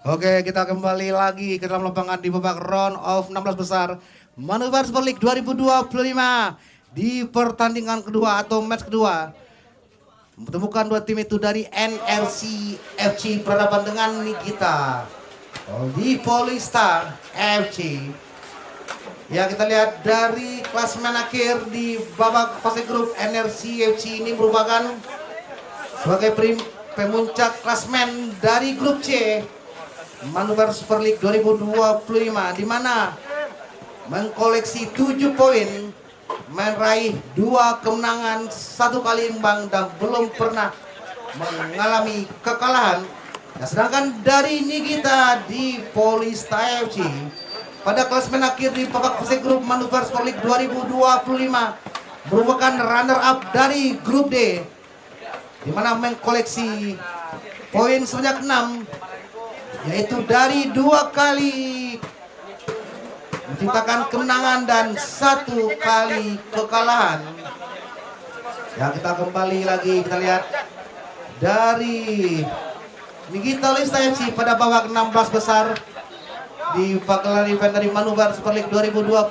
Oke, kita kembali lagi ke dalam lapangan di babak round of 16 besar Manuver Super League 2025 di pertandingan kedua atau match kedua. Menemukan dua tim itu dari NRC FC berhadapan dengan Nikita di Polista FC. Ya, kita lihat dari klasemen akhir di babak fase grup, NRC FC ini merupakan sebagai pemuncak klasemen dari grup C Manuver Super League 2025, di mana mengkoleksi 7 poin, meraih 2 kemenangan, 1 kali imbang dan belum pernah mengalami kekalahan. Nah, sedangkan dari Nikita di Polista FC pada klasemen akhir di babak fase grup Manuver Super League 2025 merupakan runner up dari grup D, di mana mengkoleksi poin sebanyak 6, yaitu dari 2 kali menciptakan kemenangan dan 1 kali kekalahan. Ya, kita kembali lagi, kita lihat dari Nikita Polista FC pada babak 16 besar di bakalan event dari Manuver Super League 2025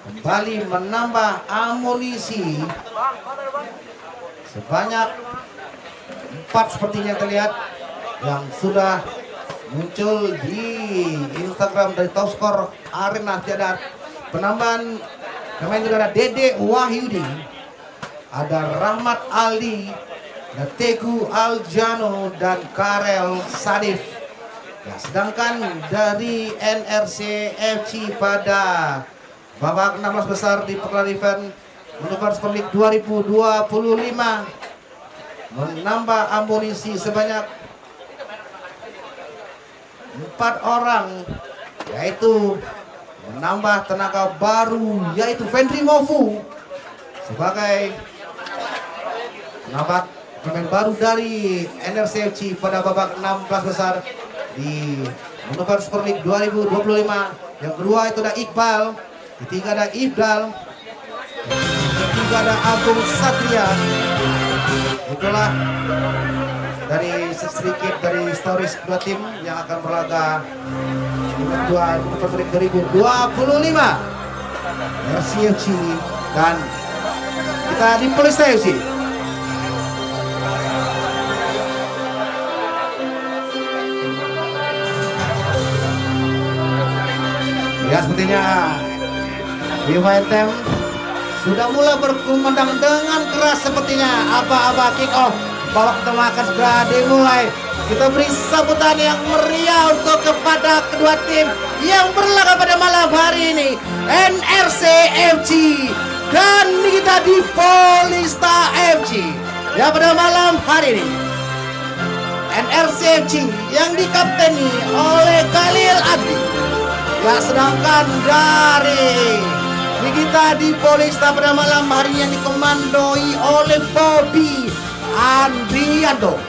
kembali menambah amunisi sebanyak 4 sepertinya terlihat yang sudah muncul di Instagram dari Top Skor Arena. Tiada penambahan pemain juga, ada Dede Wahyudi, ada Rahmat Ali, ada Teguh Aljano dan Karel Sadif. Ya, sedangkan dari NRC FC pada babak 16 besar di perkenalan event Manuver Super League 2025 menambah amunisi sebanyak 4 orang, yaitu menambah tenaga baru, yaitu Fendri Mofu sebagai penambah pemain baru dari NRC FC pada babak 16 besar di Manuver Super League 2025. Yang kedua itu ada Iqbal, ketiga ada Ibdal, ketiga ada Agung Satria. Itulah dari sedikit dari stories kedua tim yang akan berlaga di kedua Manuver 2025 RCFC dan kita di Polista FC. Ya, sepertinya Divine Tem sudah mulai berkumandang dengan keras sepertinya. Aba-aba kick off, babak pertama akan segera dimulai. Kita beri sambutan yang meriah untuk kepada kedua tim yang berlaga pada malam hari ini, NRC FC dan Nikita di Polista FC. Ya, pada malam hari ini NRC FC yang dikapteni oleh Khalil Adli. Ya, sedangkan dari Nikita di Polista pada malam hari yang dikomandoi oleh Bobby Andrianto.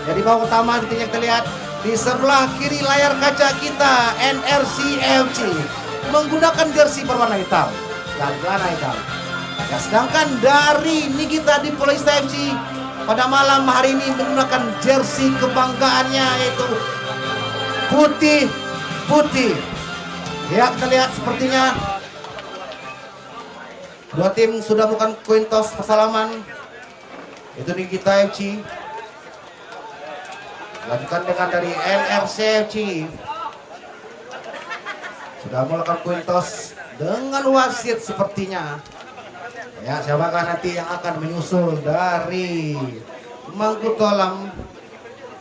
Jadi babak utama yang terlihat di sebelah kiri layar kaca kita, NRC FC menggunakan jersey berwarna hitam dan celana hitam. Ya, sedangkan dari Nikita di Polista FC pada malam hari ini menggunakan jersey kebanggaannya, yaitu putih. Ya, kita lihat sepertinya dua tim sudah melakukan coin toss persalaman. Itu Nikita FC lanjutkan dengan dari NRC FC sudah melakukan coin toss dengan wasit sepertinya. Ya, siapakah nanti yang akan menyusul dari Mangkutolam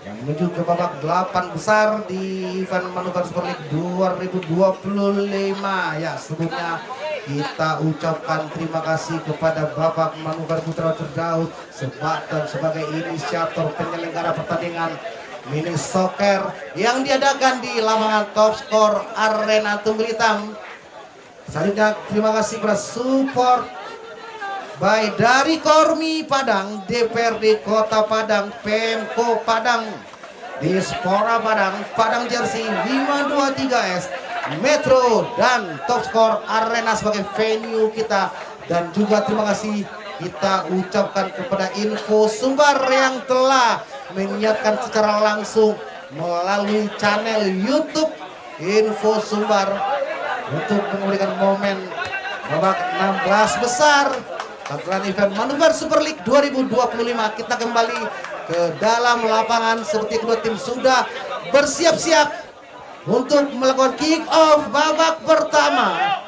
yang menuju ke babak 8 besar di event Manuver Super League 2025. Ya, sebelumnya kita ucapkan terima kasih kepada Bapak Manuver Putra Firdaus sebagai inisiator penyelenggara pertandingan mini soccer yang diadakan di lapangan Top Skor Arena Tunggul Hitam. Selanjutnya terima kasih kepada support baik dari Kormi Padang, DPRD Kota Padang, Pemko Padang, Dispora Padang, Padang Jersey 523S, Metro dan Top Skor Arena sebagai venue kita. Dan juga terima kasih kita ucapkan kepada Info Sumbar yang telah menyiapkan secara langsung melalui channel YouTube Info Sumbar untuk memberikan momen babak 16 besar Taturan Event Manuver Super League 2025. Kita kembali ke dalam lapangan seperti kedua tim sudah bersiap-siap untuk melakukan kick off babak pertama.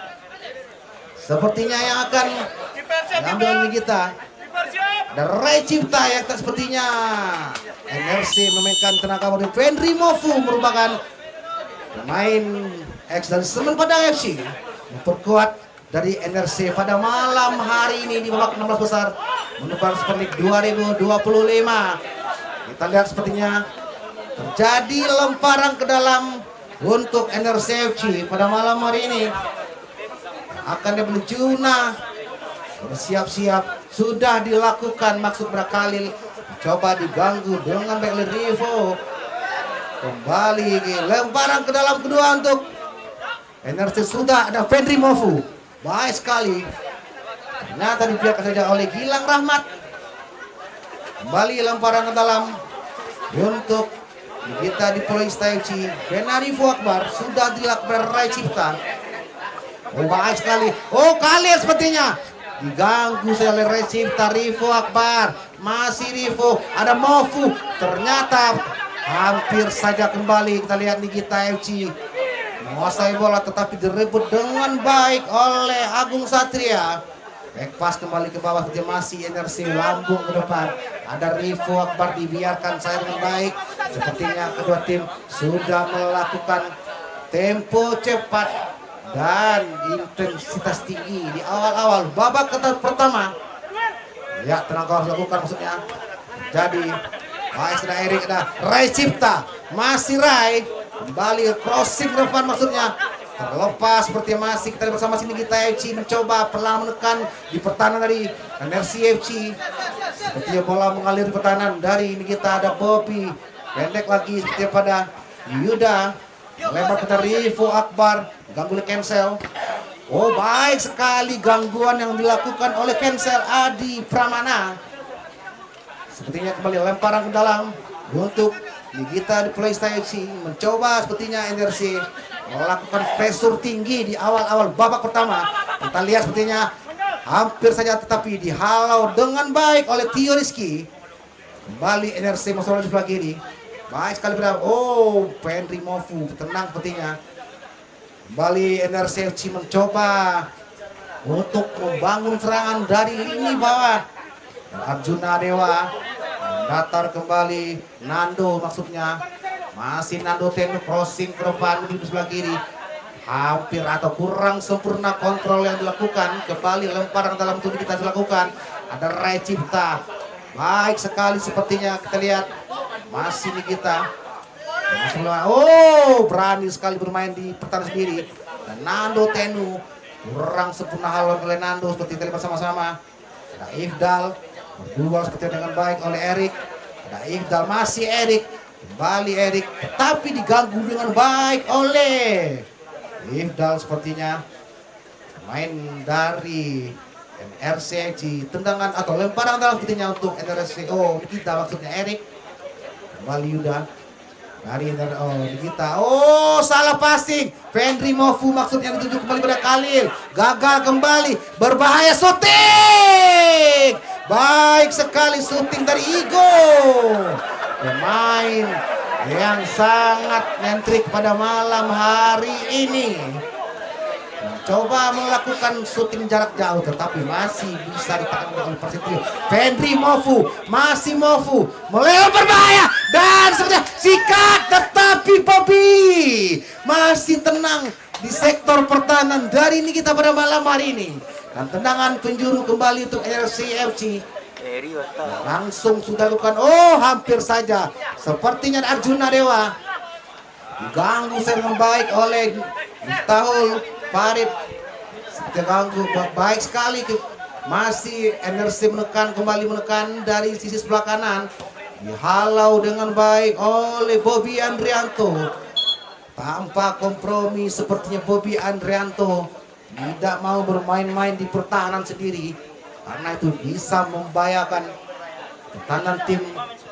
Sepertinya yang akan mengambil ini kita ada Ray Cipta yang tak sepertinya NRC memainkan tenaga dari Fendri Mofu, merupakan pemain X dari Semen Padang FC, memperkuat dari NRC pada malam hari ini di babak 16 besar Manuver Super League 2025. Kita lihat sepertinya terjadi lemparan ke dalam untuk NRC FC pada malam hari ini. Akan dia Juna bersiap-siap, sudah dilakukan maksud Khalil, coba diganggu dengan baik oleh Rivo. Kembali lemparan ke dalam kedua untuk NRC, sudah ada Fendri Mofu, baik sekali, ternyata dibiarkan saja oleh Gilang Rahmat. Kembali lemparan ke dalam untuk kita di Polista FC. Benarifu Akbar sudah dilakukan Ray Cipta. Oh, baik sekali. Oh, Khalil sepertinya diganggu oleh Ray Cipta. Rivo Akbar, masih Rivo, ada Mofu, ternyata hampir saja kembali. Kita lihat Nikita FC menguasai bola tetapi direbut dengan baik oleh Agung Satria. Back pass kembali ke bawah, masih NRC lambung ke depan. Ada Rivo Akbar, dibiarkan saya dengan baik. Sepertinya kedua tim sudah melakukan tempo cepat dan intensitas tinggi di awal-awal babak pertama. Ya, tenaga harus lakukan maksudnya. Jadi baik, sudah Erik, ada Ray Cipta, masih Ray, kembali crossing ke depan maksudnya. Terlepas seperti masih kita bersama sini kita FC mencoba perlahan menekan di pertahanan dari NRC FC. Sepertinya bola mengalir di pertahanan dari ini kita ada Bobby, pendek lagi seperti pada Yuda, lempar ke Rivo Akbar, ganggu oleh Cancel. Oh, baik sekali gangguan yang dilakukan oleh Cancel Adi Pramana. Sepertinya kembali lemparan ke dalam untuk kita di PlayStation FC. Mencoba sepertinya NRC melakukan pressure tinggi di awal-awal babak pertama. Kita lihat sepertinya hampir saja tetapi dihalau dengan baik oleh Tio Rizky. Kembali NRC masuk di sebelah kiri. Baik sekali berapa. Oh, Fendri Mofu tenang sepertinya. Kembali NRC FC mencoba untuk membangun serangan dari lini bawah. Arjuna Dewa datar kembali, Nando maksudnya, masih Nando Tenu crossing ke depan di sebelah kiri. Hampir atau kurang sempurna kontrol yang dilakukan. Kembali lemparan dalam tubuh kita dilakukan. Ada Ray Cipta, baik sekali sepertinya kita lihat. Masih Nikita. Oh, berani sekali bermain di pertahanan sendiri. Dan Nando Tenu kurang sempurna haluan oleh Nando seperti tadi bersama-sama. Ada Ifdal berdua seperti dengan baik oleh Erik. Ada Ifdal, masih Erik. Kembali Erik, tetapi diganggu dengan baik oleh Ifdal sepertinya. Main dari NRC tendangan atau lemparan dalam sepertinya untuk NRC. Oh, Nikita maksudnya Erik. Kembali Yuda dari Nikita. Oh, salah passing. Fendri Mofu maksudnya dituju kembali pada Khalil. Gagal kembali. Berbahaya, shooting. Baik sekali shooting dari Igo. Pemain yang sangat nyentrik pada malam hari ini. Coba melakukan syuting jarak jauh tetapi masih bisa ditekan oleh Persitio. Fendri Mofu, masih Mofu melewat berbahaya dan sebenarnya sikat, tetapi Bobby masih tenang di sektor pertahanan dari ini kita pada malam hari ini. Dan tendangan penjuru kembali untuk RCFC. Langsung sudah lakukan. Oh, hampir saja sepertinya Arjuna Dewa diganggu dengan baik oleh Miftahul Farid. Seperti ganggu baik sekali. Masih NRC kembali menekan dari sisi sebelah kanan. Dihalau dengan baik oleh Bobby Andrianto. Tanpa kompromi sepertinya Bobby Andrianto tidak mau bermain-main di pertahanan sendiri. Karena itu bisa membahayakan pertahanan tim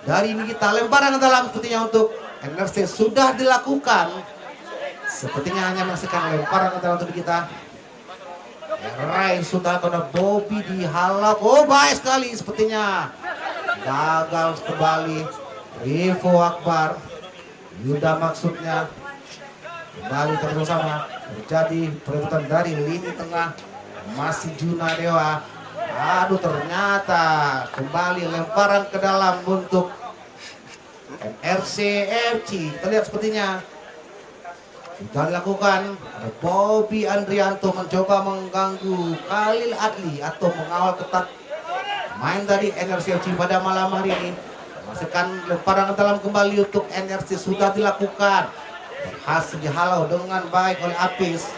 dari ini kita. Lemparan ke dalam sepertinya untuk NRC sudah dilakukan. Sepertinya hanya menyaksikan lemparan antara untuk kita. Rai sudah kena Bobby dihalak. Oh, baik sekali sepertinya. Gagal kembali. Rivo Akbar. Yuda maksudnya. Kembali bersama. Terjadi perebutan dari lini tengah. Masih Juna Dewa. Aduh, ternyata kembali lemparan ke dalam untuk NRC FC. Terlihat sepertinya sudah dilakukan. Bobby Andrianto mencoba mengganggu Khalil Adli atau mengawal ketat main dari NRC FC pada malam hari ini. Masukkan lemparan ke dalam kembali untuk NRC sudah dilakukan. Berhasil dihalau dengan baik oleh Apis.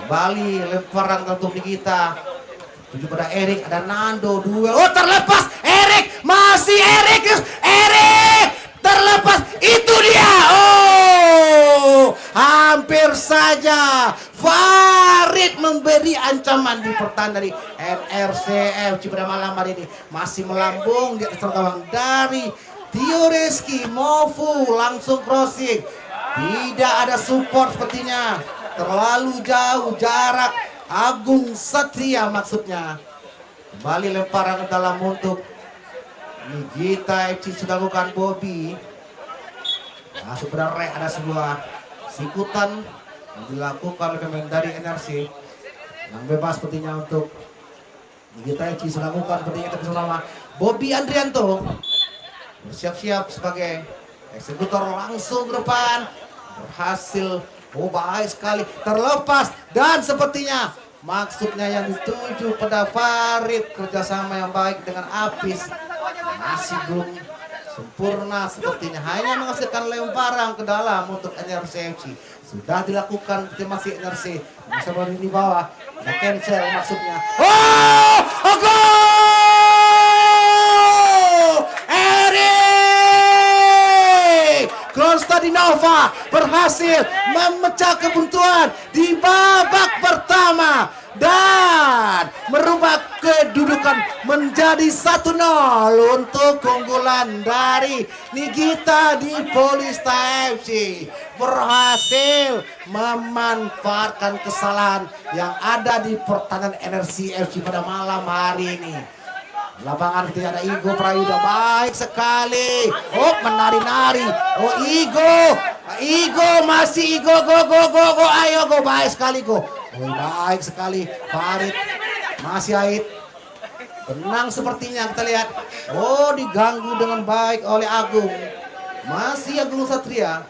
Kembali lemparan untuk Nikita. Tuju pada Erik, ada Nando, duel. Oh, terlepas Erik, masih Erik terlepas, itu dia. Oh, hampir saja Farid memberi ancaman di pertahanan dari NRCF pada malam hari ini. Masih melambung di atas gawang dari Tio Rizky. Mofu langsung crossing, tidak ada support sepertinya, terlalu jauh jarak. Agung Satria maksudnya. Kembali lemparan ke dalam untuk Nikita FC sudah lakukan Bobby. Masuk pada Rek, ada sebuah sikutan yang dilakukan oleh pemain dari NRC. Yang bebas sepertinya untuk Nikita FC sudah lakukan sepertinya kita bersama Bobby Andrianto. Bersiap-siap sebagai eksekutor langsung ke depan. Berhasil. Oh, baik sekali, terlepas dan sepertinya maksudnya yang dituju pada Farid, kerjasama yang baik dengan Apis masih belum sempurna sepertinya, hanya menghasilkan lemparan ke dalam untuk NRC FC. Sudah dilakukan masih NRC bersama di bawah, ada cancel maksudnya. Oh, gol! Konstantinova berhasil memecah kebuntuan di babak pertama dan merubah kedudukan menjadi 1-0 untuk keunggulan dari Nikita di Polista FC. Berhasil memanfaatkan kesalahan yang ada di pertahanan NRC FC pada malam hari ini. Lapangan tidak ada Igo Prayuda, baik sekali. Oh, menari-nari. Oh, Igo masih Igo, go, ayo go, baik sekali go. Oh, baik sekali. Farid masih Ait. Tenang sepertinya kita lihat. Oh, diganggu dengan baik oleh Agung. Masih Agung Satria.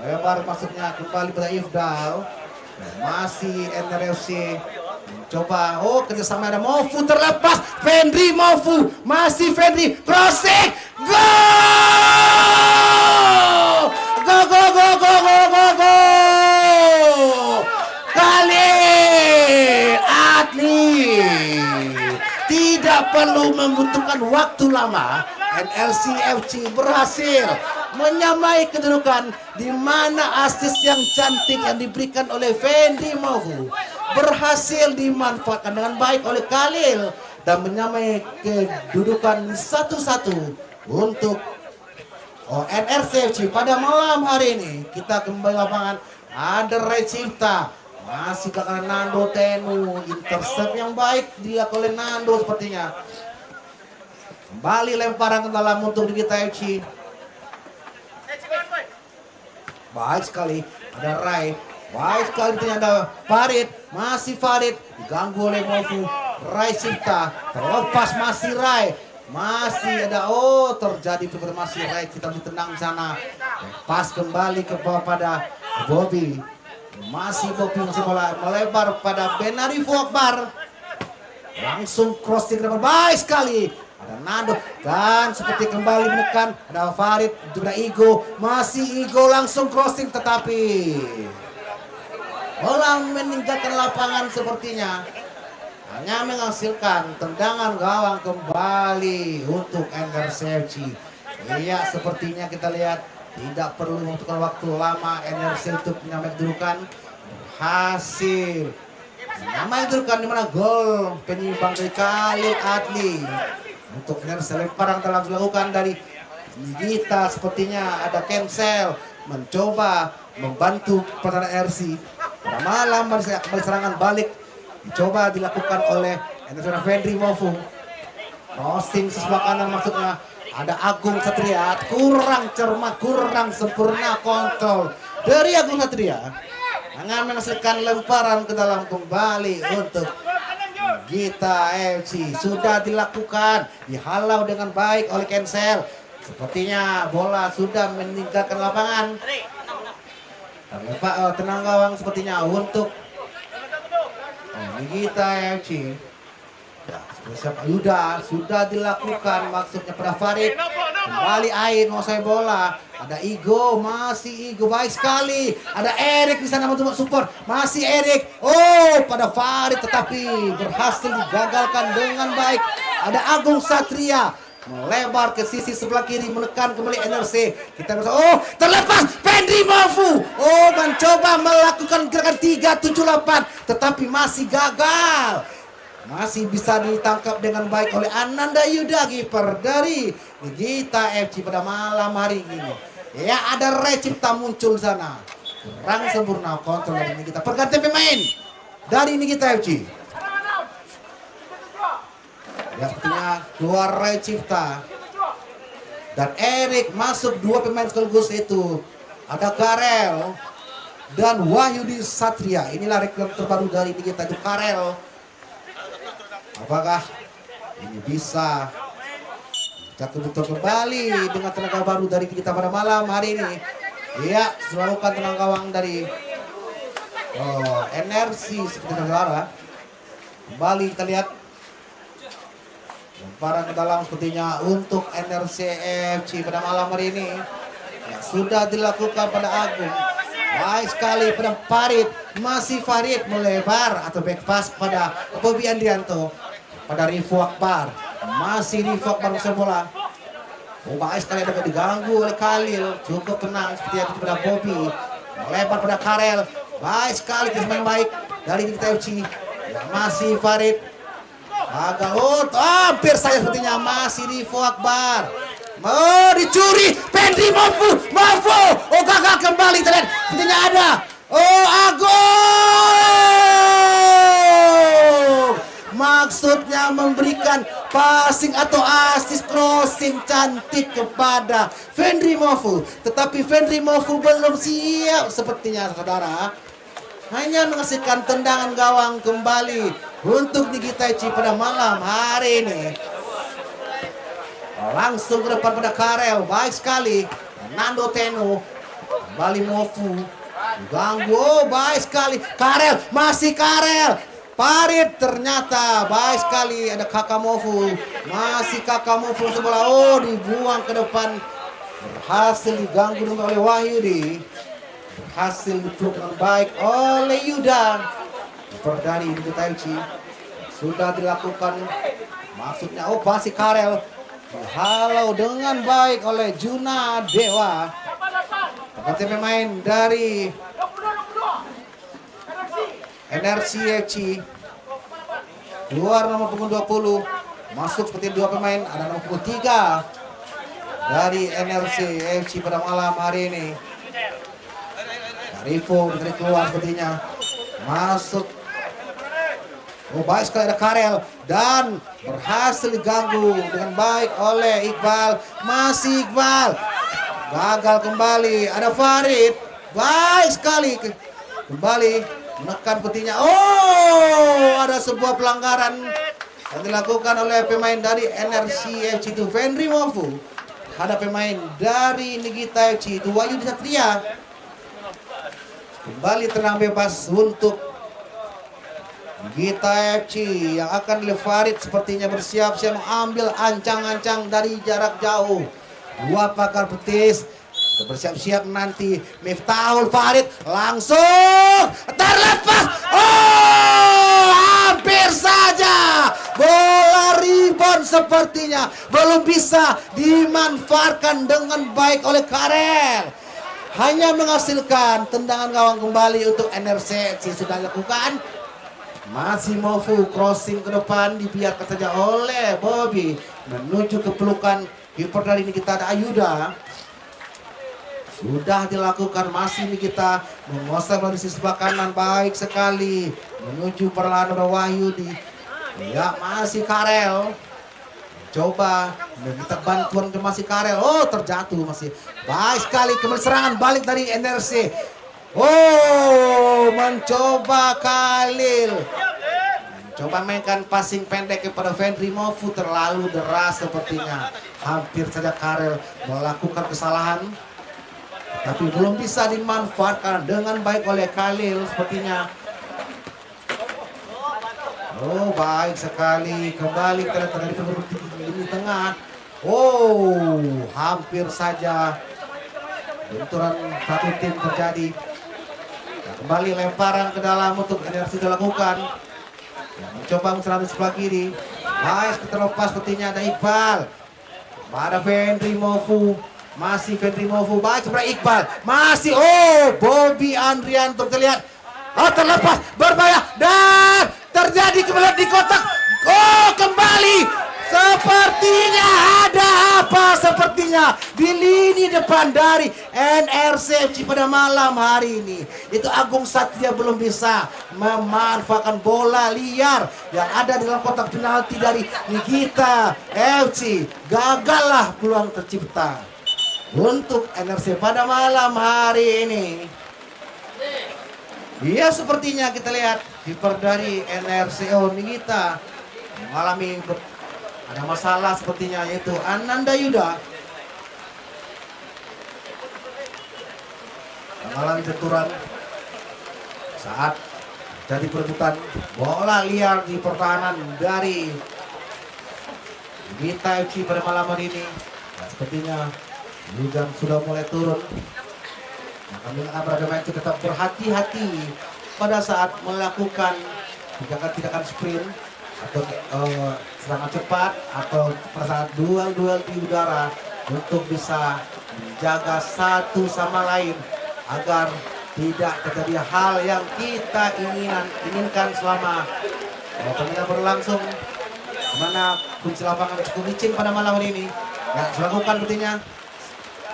Lebar maksudnya kembali pada Ifdal. Masih NRFC. Coba, oh kerjasama ada Mofu terlepas, Fendri Mofu, masih Fendri, crossing, go, Khalil Adli. Tidak perlu membutuhkan waktu lama, NRC FC berhasil menyamai kedudukan di mana asis yang cantik yang diberikan oleh Fendi Mofu berhasil dimanfaatkan dengan baik oleh Khalil dan menyamai kedudukan 1-1 untuk NRC FC pada malam hari ini. Kita kembali lapangan, ada Ray Cipta, masih ke Nando Tenu, intercept yang baik dia oleh Nando sepertinya. Kembali lemparan ke dalam untuk Nikita FC. Baik sekali, ada Rai. Baik sekali ternyata Farid, masih Farid diganggu oleh Mofu. Rai Cipta terlepas, masih Rai, masih ada, oh terjadi masih Rai, kita ditendang sana. Pas kembali kepada Bobby, masih Bobby masih bola melebar pada Benarifu Akbar, langsung crossing ke depan, baik sekali. Ada Nando dan seperti kembali menekan, ada Farid juga Igo, masih Igo langsung crossing tetapi bola meninggalkan lapangan sepertinya hanya menghasilkan tendangan gawang kembali untuk NRC. Iya, sepertinya kita lihat tidak perlu membutuhkan waktu lama NRC untuk menyamai kedudukan. Hasil menyamai kedudukan di mana gol penyimbang dari Khalil Adli untuk NRC. Lemparan telah dilakukan dari Nigita sepertinya ada cancel mencoba membantu pertahanan RC. Pada malam serangan balik dicoba dilakukan oleh Fendry Mofu. Crossing sebelah kanan maksudnya ada Agung Satria, kurang cermat, kurang sempurna kontrol dari Agung Satria. Jangan menghasilkan lemparan ke dalam kembali untuk Gita FC. Sudah dilakukan, dihalau dengan baik oleh cancel. Sepertinya bola sudah meninggalkan lapangan. Tenang gawang sepertinya untuk Gita FC. Sudah dilakukan maksudnya pada Farid. Kembali Ain menguasai bola. Ada Igo, masih Igo baik sekali. Ada Erik di sana untuk support. Masih Erik. Oh, pada Farid tetapi berhasil digagalkan dengan baik. Ada Agung Satria melebar ke sisi sebelah kiri menekan kembali NRC. Kita bisa terlepas Fendry Mofu. Oh, mencoba melakukan gerakan 378 tetapi masih gagal. Masih bisa ditangkap dengan baik oleh Ananda Yuda, kiper dari Nigita FC pada malam hari ini. Ya, ada Recipta muncul sana. Kurang sempurna kontrol dari Nigita. Pergantian pemain dari Nigita FC. Ya, sepertinya keluar Recipta dan Erik masuk, dua pemain sekaligus itu. Ada Karel dan Wahyudi Satria. Inilah rekrutan terbaru dari Nigita itu, Karel. Apakah ini bisa jatuh betul kembali dengan tenaga baru dari kita pada malam hari ini? Iya, melakukan tenang gawang dari NRC seperti saudara. Kembali kita lihat lemparan ke dalam sepertinya untuk NRC FC pada malam hari ini. Ya, sudah dilakukan pada Agung. Baik sekali pada Farid. Masih Farid melebar atau back pass pada Bobby Andrianto. Pada Rifo Akbar. Masih Rifo Akbar bersama bola. Baik sekali dapat diganggu oleh Khalil. Cukup tenang seperti itu pada Bobby. Melebar pada Karel. Baik sekali main baik dari Nigita FC. Masih Farid. Agak hampir saja sepertinya masih Rifo Akbar. Dicuri Fendry Mofu. Gagal kembali terlihat. Sepertinya ada. Agung. Maksudnya memberikan passing atau assist crossing cantik kepada Fendry Mofu. Tetapi Fendry Mofu belum siap sepertinya saudara. Hanya menghasilkan tendangan gawang kembali untuk Nigita FC pada malam hari ini. Langsung ke depan pada Karel. Baik sekali. Nando Teno. Kembali Mofu. Ganggu. Baik sekali. Karel. Masih Karel. Farid ternyata baik sekali. Ada Kakak Mofu. Masih Kakak Mofu sebelah. Dibuang ke depan. Berhasil diganggu oleh Wahyudi. Berhasil dipeluk dengan baik oleh Yuda. Dari Nigita FC. Sudah dilakukan. Maksudnya masih Karel. Dihalau dengan baik oleh Juna Dewa. Ganti pemain dari NRC FC. Keluar nomor punggung 20. Masuk seperti dua pemain. Ada nomor punggung 3 dari NRC FC pada malam hari ini. Rifo dari keluar sepertinya. Masuk. Baik sekali ada Karel. Dan berhasil diganggu dengan baik oleh Iqbal. Masih Iqbal. Gagal kembali. Ada Farid. Baik sekali. Kembali menekan petinya. Ada sebuah pelanggaran yang dilakukan oleh pemain dari NRC FC itu Fendry Mofu. Ada pemain dari Nigita FC itu Wahyudi Satria. Kembali tenang bebas untuk Nigita FC yang akan Farid sepertinya bersiap-siap mengambil ancang-ancang dari jarak jauh. Dua pakar petis bersiap-siap nanti. Miftahul Farid langsung terlepas. Hampir saja bola rebound sepertinya belum bisa dimanfaatkan dengan baik oleh Karel. Hanya menghasilkan tendangan gawang kembali untuk NRC sudah dilakukan. Masih Mofu crossing ke depan dibiarkan saja oleh Bobby menuju ke pelukan Kiper dari Nikita Ayuda. Sudah dilakukan, masih Nikita menguasai bola di sisi sebelah kanan, baik sekali menuju perlahan oleh Wahyudi. Ya, masih Karel. Coba meminta bantuan ke masih Karel. Oh, terjatuh masih. Baik sekali kembali serangan balik dari NRC. Oh, mencoba Khalil. Coba mainkan passing pendek kepada Fendri Mofu, terlalu deras sepertinya. Hampir saja Karel melakukan kesalahan, tapi belum bisa dimanfaatkan dengan baik oleh Khalil sepertinya. Oh, baik sekali kembali ternyata dari ini tengah. Oh, hampir saja benturan satu tim terjadi. Nah, kembali lemparan ke dalam untuk NRC dilakukan. Mencoba menserang di sebelah kiri. Baik, terlepas sepertinya ada Iqbal. Pada Fendri Mofu. Masih Fendri Mofu. Baik kepada Iqbal. Masih. Oh, Bobby Andrianto terlihat. Oh, terlepas. Berbahaya. Dan terjadi kembali di kotak. Oh, kembali. Sepertinya ada apa sepertinya di lini depan dari NRC FC pada malam hari ini. Itu Agung Satria belum bisa memanfaatkan bola liar yang ada di dalam kotak penalti dari Nikita FC. Gagallah peluang tercipta untuk NRC pada malam hari ini. Ya, sepertinya kita lihat kiper dari NRC Nikita mengalami ada masalah sepertinya, yaitu Ananda Yuda mengalami benturan saat jadi perebutan bola liar di pertahanan dari Nikita FC pada malam hari ini. Nah, sepertinya hujan sudah mulai turun. Nah, kami akan tetap berhati-hati pada saat melakukan tindakan sprint atau serangan cepat atau pada saat duel di udara, untuk bisa menjaga satu sama lain agar tidak terjadi hal yang kita inginkan selama pertandingan berlangsung, mana kunci lapangan cukup licin pada malam hari ini. Yang dilakukan sepertinya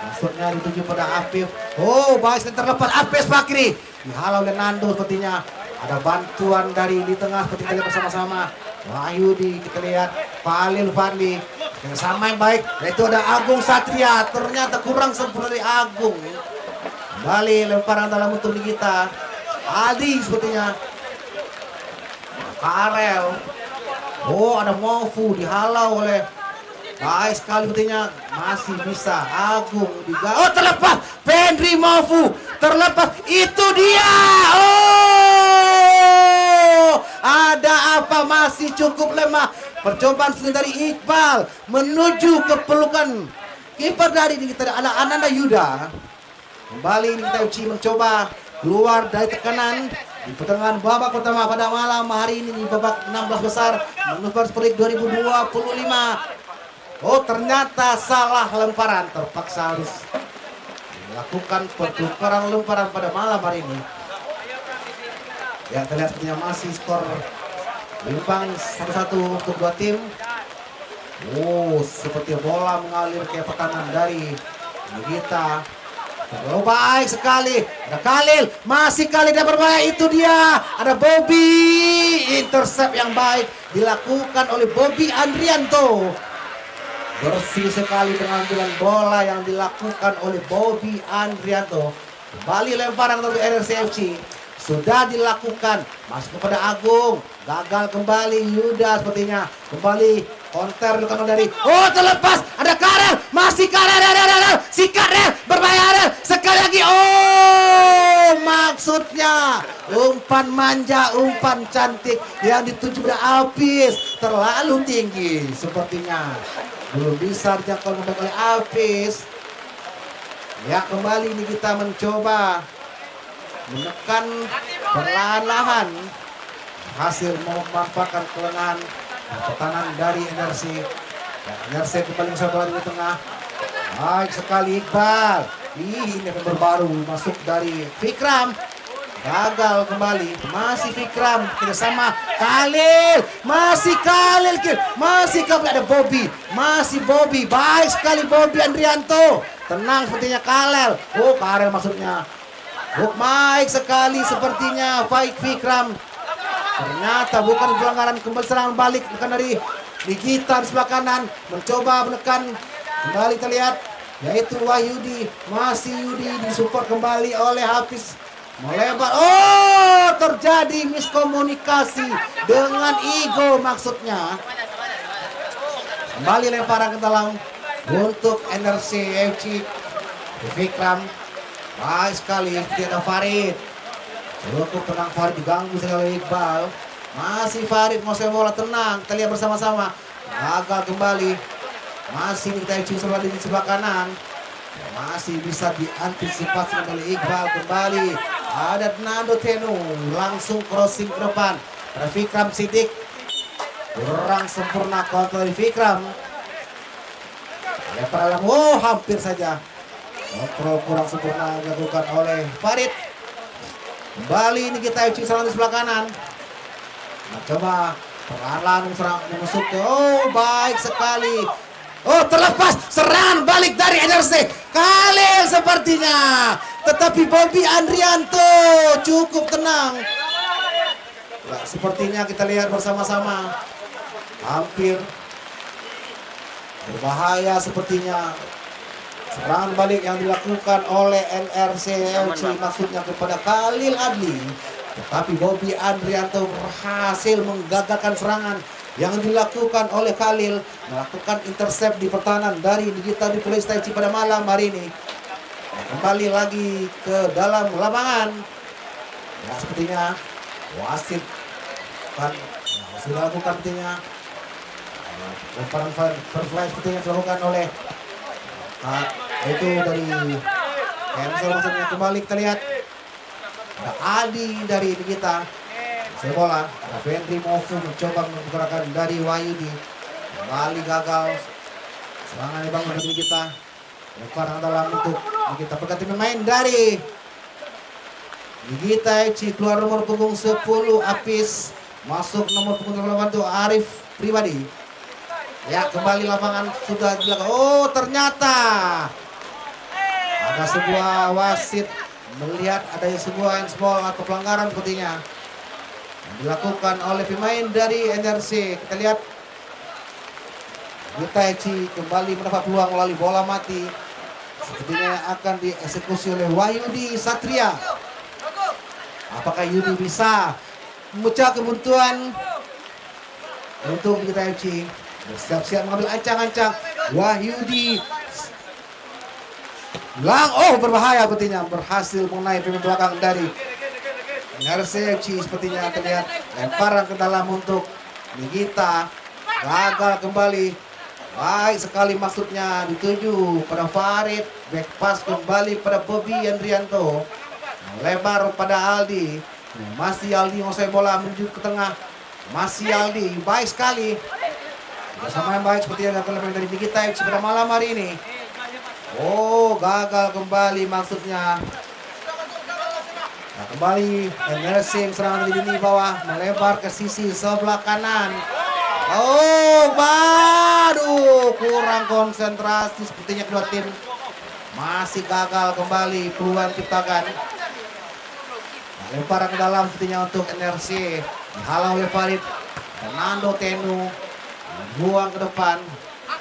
maksudnya dituju pada Afif. Oh, baik, terlepas Afif Fakri dihalau oleh Nando sepertinya. Ada bantuan dari di tengah seperti kita lihat bersama-sama. Wahyudi, kita lihat Khalil Fadli yang sama yang baik, yaitu ada Agung Satria. Ternyata kurang sempurna dari Agung. Kembali lemparan dalam untuk Nikita. Adi sepertinya. Karel. Oh, ada Mofu dihalau oleh, baik sekali sepertinya, masih bisa Agung oh, terlepas Fendri Mofu, terlepas, itu dia. Oh, ada apa, masih cukup lemah. Percobaan sendiri dari Iqbal menuju ke pelukan kiper dari kita ada Ananda Yuda. Kembali Nikita FC mencoba keluar dari tekanan di pertengahan babak pertama pada malam hari ini di babak 16 besar Manuver Super League 2025. Oh, ternyata salah lemparan, terpaksa harus melakukan pertukaran lemparan pada malam hari ini. Ya, terlihat sepertinya masih skor imbang 1-1 untuk dua tim. Oh, seperti bola mengalir ke pertahanan dari Nikita. Oh, baik sekali. Ada Khalil, masih Khalil dan berbahaya, itu dia. Ada Bobby, intercept yang baik dilakukan oleh Bobby Andrianto. Bersih sekali pengambilan bola yang dilakukan oleh Bobby Andrianto. Kembali lemparan untuk NRC FC. Sudah dilakukan, masuk kepada Agung, gagal kembali Yuda sepertinya. Kembali counter dilakukan dari, oh, terlepas, ada Karel, masih Karel, si Karel berbahaya, sekali lagi. Oh, maksudnya umpan manja, umpan cantik yang dituju pada Apis, terlalu tinggi sepertinya, belum bisa dijangkau oleh Apis. Ya, kembali ini kita mencoba menekan perlahan-lahan, hasil memanfaatkan kelengahan pertahanan dari NRC. NRC kembali bisa bola di tengah. Baik sekali Iqbal. Ini yang berbaru masuk dari Fikram. gagal kembali, masih Fikram kerjasama Khalil, masih Khalil, masih kembali ada Bobby, masih Bobby, baik sekali Bobby Andrianto, tenang sepertinya Khalil, oh Khalil maksudnya, oh baik sekali sepertinya baik Fikram, ternyata bukan pelanggaran, kembali serangan balik bukan dari Nikita di sebelah kanan, mencoba menekan, kembali kita lihat, yaitu Wahyudi, masih Yudi disupport kembali oleh Hafiz. Melebar, oh terjadi miskomunikasi dengan Ego maksudnya. Kembali lemparan ke dalam untuk NRC FC Fikram. Baik sekali, tidak Farid. Cukup tenang Farid, diganggu sekali Iqbal. Masih Farid mau bola, tenang. Kita lihat bersama-sama. Gagal kembali. Masih kita FC di sebelah kanan. Masih bisa diantisipasi oleh Iqbal kembali. Ada Nando Tenu langsung crossing ke depan. Fikram Sidik kurang sempurna kontrol dari Fikram. Lempar dalam, oh hampir saja. Kontrol kurang sempurna dilakukan oleh Farid. Kembali ini kita FC di sebelah kanan. Nah, coba perlahan menusuk ke, oh baik sekali. Oh terlepas, serangan balik dari NRC Khalil sepertinya, tetapi Bobby Andrianto cukup tenang. Nah, sepertinya kita lihat bersama-sama, hampir berbahaya sepertinya serangan balik yang dilakukan oleh NRC FC, maksudnya kepada Khalil Adli, tetapi Bobby Andrianto berhasil menggagalkan serangan yang dilakukan oleh Khalil, melakukan intercept di pertahanan dari Nikita di PlayStation pada malam hari ini. Kembali lagi ke dalam lapangan. Ya sepertinya wasit kan sudah lakukan sepertinya lemparan fair play sepertinya dilakukan oleh itu dari cancel maksudnya. Kembali kita lihat ada Adi dari Nikita. Bola, Fendri Mofu mencoba menggerakkan dari Wahyudi, kembali gagal. Serangan dibangun dari kita, lemparan dalam untuk kita berganti pemain dari Nikita FC, keluar nomor punggung 10 Apis, masuk nomor punggung 8 itu Arif Pribadi. Ya kembali lapangan sudah dilakukan. Oh ternyata ada sebuah wasit melihat adanya sebuah handsball atau pelanggaran sepertinya dilakukan oleh pemain dari NRC. Kita lihat Nikita kembali mendapat peluang melalui bola mati, sepertinya akan dieksekusi oleh Wahyudi Satria. Apakah Yudi bisa memecah kebuntuan untuk Nikita FC? Bersiap-siap mengambil ancang-ancang Wahyudi oh berbahaya sepertinya, berhasil mengenai pemain belakang dari NRC FC. Sepertinya terlihat lemparan ke dalam untuk Nikita, gagal kembali. Baik sekali maksudnya dituju pada Farid, back pass kembali pada Bobby Andrianto, lebar pada Aldi. Masih Aldi menguasai bola menuju ke tengah, masih Aldi, baik sekali bersama yang baik seperti yang dilakukan dari Nikita FC pada malam hari ini. Oh gagal kembali maksudnya. Nah, kembali NRC serangan di lini bawah, melebar ke sisi sebelah kanan. Oh baru kurang konsentrasi sepertinya kedua tim, masih gagal kembali peluang ciptakan. Nah, lemparan ke dalam sepertinya untuk NRC, dihalau oleh Farid. Fernando Tenu buang ke depan.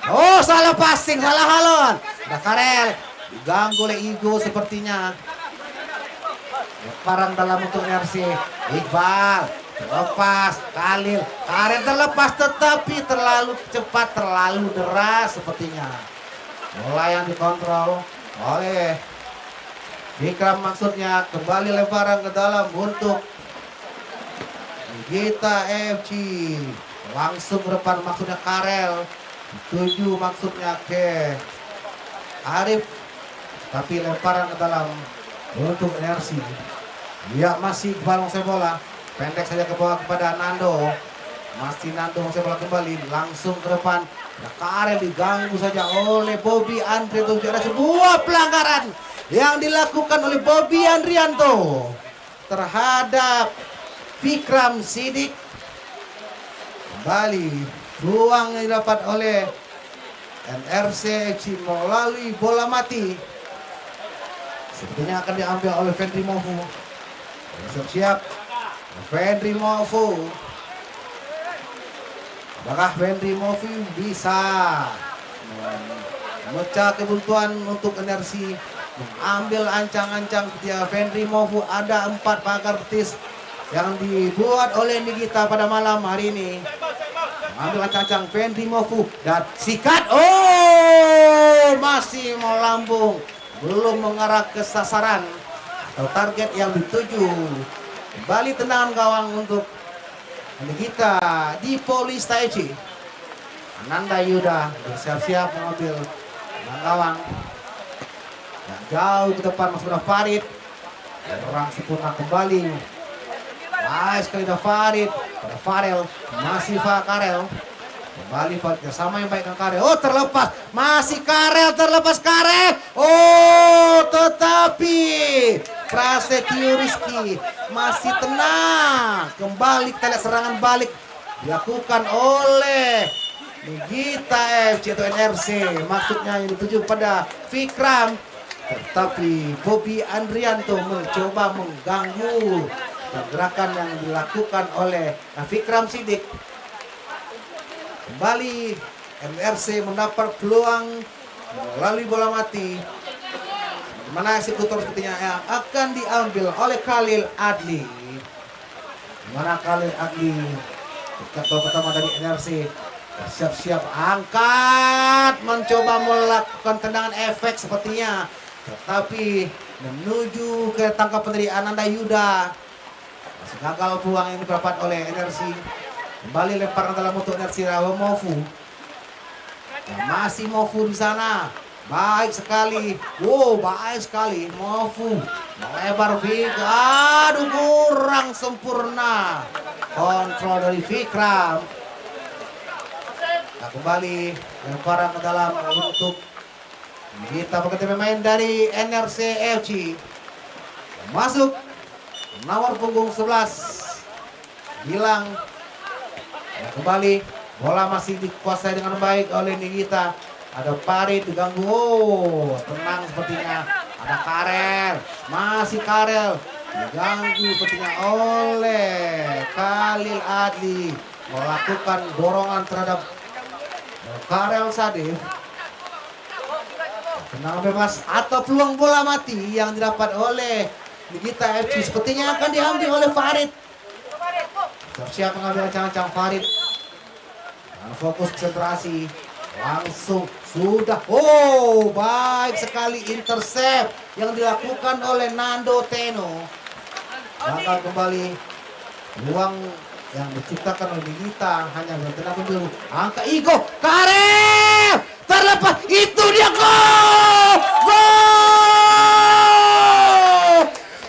Oh salah passing, salah halon. Ada Karel diganggu oleh Igo sepertinya. Lemparan dalam untuk NRC. Iqbal terlepas, Khalil terlepas tetapi terlalu cepat, terlalu deras sepertinya. Bola yang dikontrol oleh Fikram maksudnya, kembali lemparan ke dalam untuk Nikita FC. Langsung ke depan maksudnya Karel. Tuju maksudnya ke Arif. Tapi lemparan ke dalam untuk NRC. Dia masih balong bola. Pendek saja ke bawah kepada Nando. Masih Nando bola kembali. Langsung ke depan. Karel diganggu saja oleh Bobby Andrianto. Ada sebuah pelanggaran yang dilakukan oleh Bobby Andrianto. terhadap Fikram Sidik. Kembali peluang yang didapat oleh NRC FC melalui bola mati. Sepertinya akan diambil oleh Fendri Mofu. Siap-siap Fendri Mofu. Apakah Fendri Mofu bisa memecah kebuntuan untuk NRC, mengambil ancang-ancang ketika Fendri Mofu? Ada 4 pagar betis yang dibuat oleh Nigita pada malam hari ini. Mengambil ancang-ancang Fendri Mofu dan sikat. Oh, masih melambung, belum mengarah ke sasaran atau target yang dituju. Kembali tendangan gawang untuk Nigita di Polista FC. Ananda Yuda bersiap-siap mengambil tendangan gawang. Dan jauh ke depan masuk pada Farid. Orang sempurna kembali. Nice sekali dah Farid pada Farel. Masih Karel. Kembali bersama yang baik dengan Karel. Oh, terlepas. Masih Karel, terlepas Karel. Oh, tetapi Prasetyo Rizky masih tenang. Kembali kita lihat serangan balik dilakukan oleh Nigita FC atau NRC. Maksudnya yang dituju pada Fikram. Tetapi Bobby Andrianto mencoba mengganggu gerakan yang dilakukan oleh Fikram Sidik. Kembali NRC mendapat peluang melalui bola mati. Mana eksekutor sepertinya yang akan diambil oleh Khalil Adli. Mana Khalil Adli, ketua pertama dari NRC, siap-siap angkat, mencoba melakukan tendangan efek sepertinya, tetapi menuju ke tangkapan dari Ananda Yuda. Masih gagal peluang yang didapat oleh NRC. Kembali lempar dalam untuk NRC Mofu. Masih Mofu di sana. Baik sekali. Wow, baik sekali Mofu. Melebar Fikram. Aduh, kurang sempurna kontrol dari Fikram. Nah, kembali lemparan ke dalam untuk kita bekerja pemain dari NRC FC. Masuk nomor punggung 11 Gilang. Nah, kembali bola masih dikuasai dengan baik oleh Nigita. Ada Farid diganggu. Oh, tenang sepertinya. Ada Karel. Masih Karel diganggu sepertinya oleh Khalil Adli. Melakukan dorongan terhadap Karel Sadif. Tenang bebas atau peluang bola mati yang didapat oleh Nigita FC sepertinya akan diambil oleh Farid. Siap mengambil ancang-ancang Farid. Dan fokus konsentrasi. Langsung sudah. Oh, baik sekali intercept yang dilakukan oleh Nando Teno. Gagal kembali. Peluang yang diciptakan oleh Nigita hanya bertenang dulu. Angka Igo. Karel! Terlepas. Itu dia gol! Gol!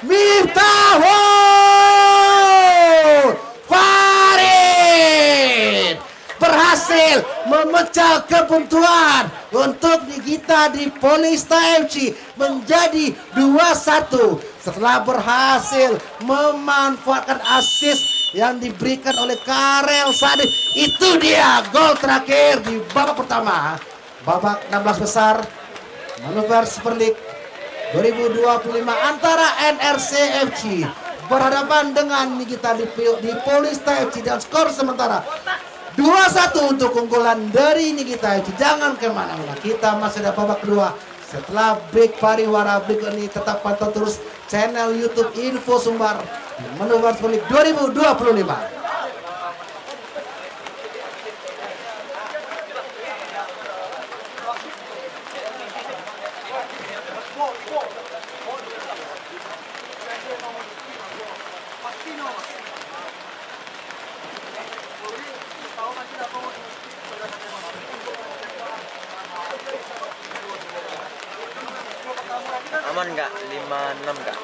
Miftahul Farid berhasil memecah kebuntuan untuk Nigita di Polista FC menjadi 2-1 setelah berhasil memanfaatkan assist yang diberikan oleh Karel Sadif. Itu dia gol terakhir di babak pertama, babak 16 besar Manuver Super League 2025 antara NRC FC berhadapan dengan Nigita di Polista FC dan skor sementara 2-1 untuk keunggulan dari Nigita FC. Jangan kemana-mana, kita masih ada babak kedua. Setelah break pariwara berikut ini, tetap pantau terus channel YouTube Info Sumbar Manuver Super League 2025. Aman nggak? 56 nggak?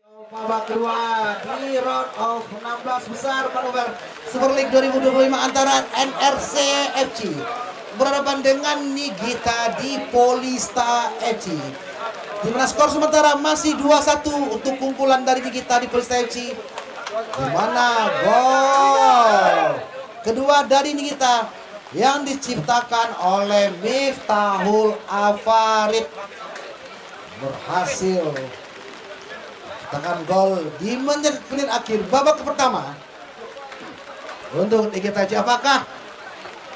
Babak kedua di round of 16 besar manuver Super League 2025 antara NRC FC berhadapan dengan Nigita di Polista FC. Di mana skor sementara masih 2-1 untuk kumpulan dari Nigita di Polista FC. Di mana gol kedua dari Nigita yang diciptakan oleh Miftahul Afarid berhasil tekan gol di menit akhir babak pertama untuk Nigita FC. Apakah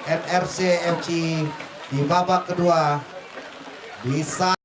NRC FC di babak kedua bisa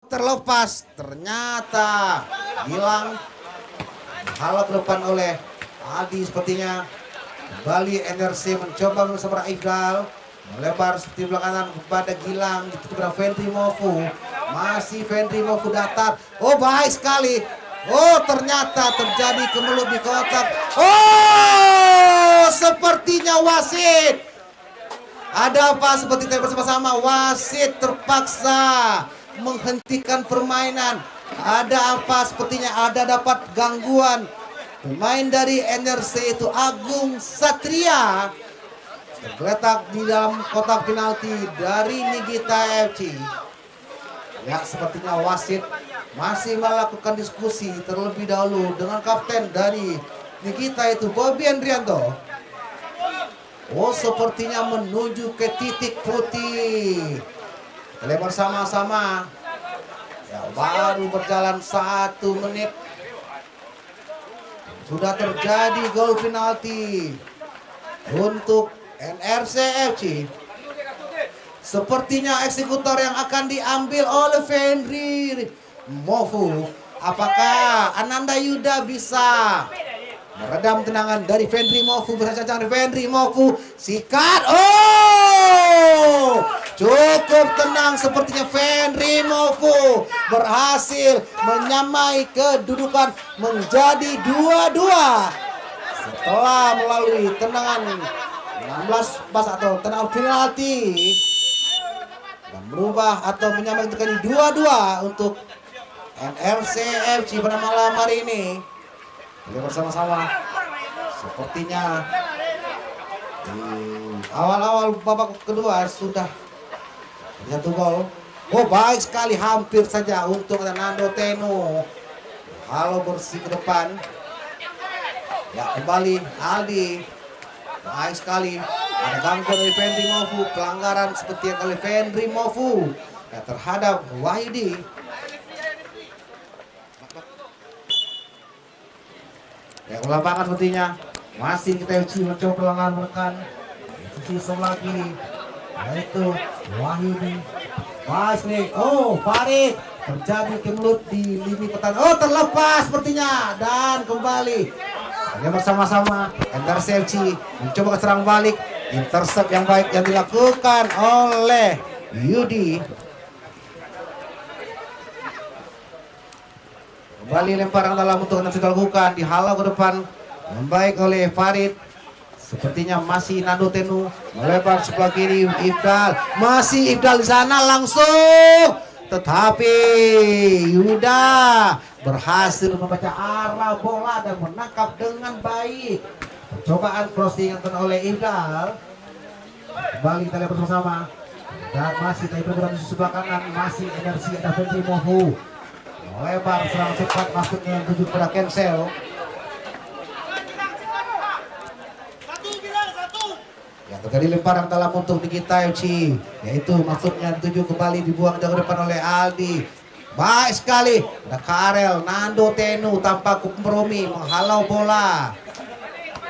terlepas, ternyata hilang halau ke depan oleh Adi. Sepertinya kembali NRC mencoba bersama Ifdal melebar seperti belakangan kepada Gilang, ditutup kepada Fendri Mofu. Masih Fendri Mofu datar. Oh, baik sekali. Oh, ternyata terjadi kemelut di kotak. Oh, sepertinya wasit. Ada apa? Seperti tadi bersama-sama wasit terpaksa menghentikan permainan. Ada apa? Sepertinya ada dapat gangguan. Pemain dari NRC itu Agung Satria tergeletak di dalam kotak penalti dari Nigita FC. Ya, sepertinya wasit masih melakukan diskusi terlebih dahulu dengan kapten dari Nigita itu Bobby Andrianto. Oh, sepertinya menuju ke titik putih. Lebar sama-sama. Ya, baru berjalan 1 menit. Sudah terjadi gol penalti untuk NRC FC. Sepertinya eksekutor yang akan diambil oleh Fendri Mofu. Apakah Ananda Yuda bisa meredam tendangan dari Fendri Mofu? Bersajar Fendri Mofu, sikat. Oh, cukup tenang. Sepertinya Fendri Mofu berhasil menyamai kedudukan menjadi 2-2 setelah melalui tendangan 16 pas atau tendangan penalti dan berubah atau menyamai kedudukan 2-2 untuk NRC FC pada malam hari ini. Kita bersama-sama sepertinya di awal-awal babak kedua sudah 1 gol. Oh, baik sekali, hampir saja untuk Nando Tenu. Halo bersih ke depan. Ya, kembali Aldi. Baik sekali. Ada gangguan dari Fendri Mofu, pelanggaran seperti yang oleh Fendri Mofu ya, terhadap Wahidi. Ya, lapangan sepertinya masih kita uji mencoba pelanggaran menekan. Sisa lagi yaitu Wahidi. Pas nih. Oh, Farid terjadi kemelut di lini pertahanan. Oh, terlepas sepertinya dan kembali. Ini bersama-sama NRC FC mencoba ke serang balik. Intercept yang baik yang dilakukan oleh Yudi. Kembali lemparan dalam untuk yang sudah dilakukan, dihalau ke depan yang baik oleh Farid. Sepertinya masih Nando Tenu melebar sebelah kiri Ifdal. Masih Ifdal di sana langsung. Tetapi Yuda berhasil membaca arah bola dan menangkap dengan baik. Percobaan crossing yang dilakukan oleh Ifdal. Kembali kita lihat bersama. Dan masih tadi berada di sebelah kanan masih energi ada Fendri Mohu. Melebar serang cepat masuknya yang tuju pada cancel. Yang terjadi lemparan dalam untuk Nigita FC, yaitu maksudnya tuju kembali dibuang jauh depan oleh Aldi. Baik sekali. Ada Karel, Nando Tenu tanpa kompromi menghalau bola.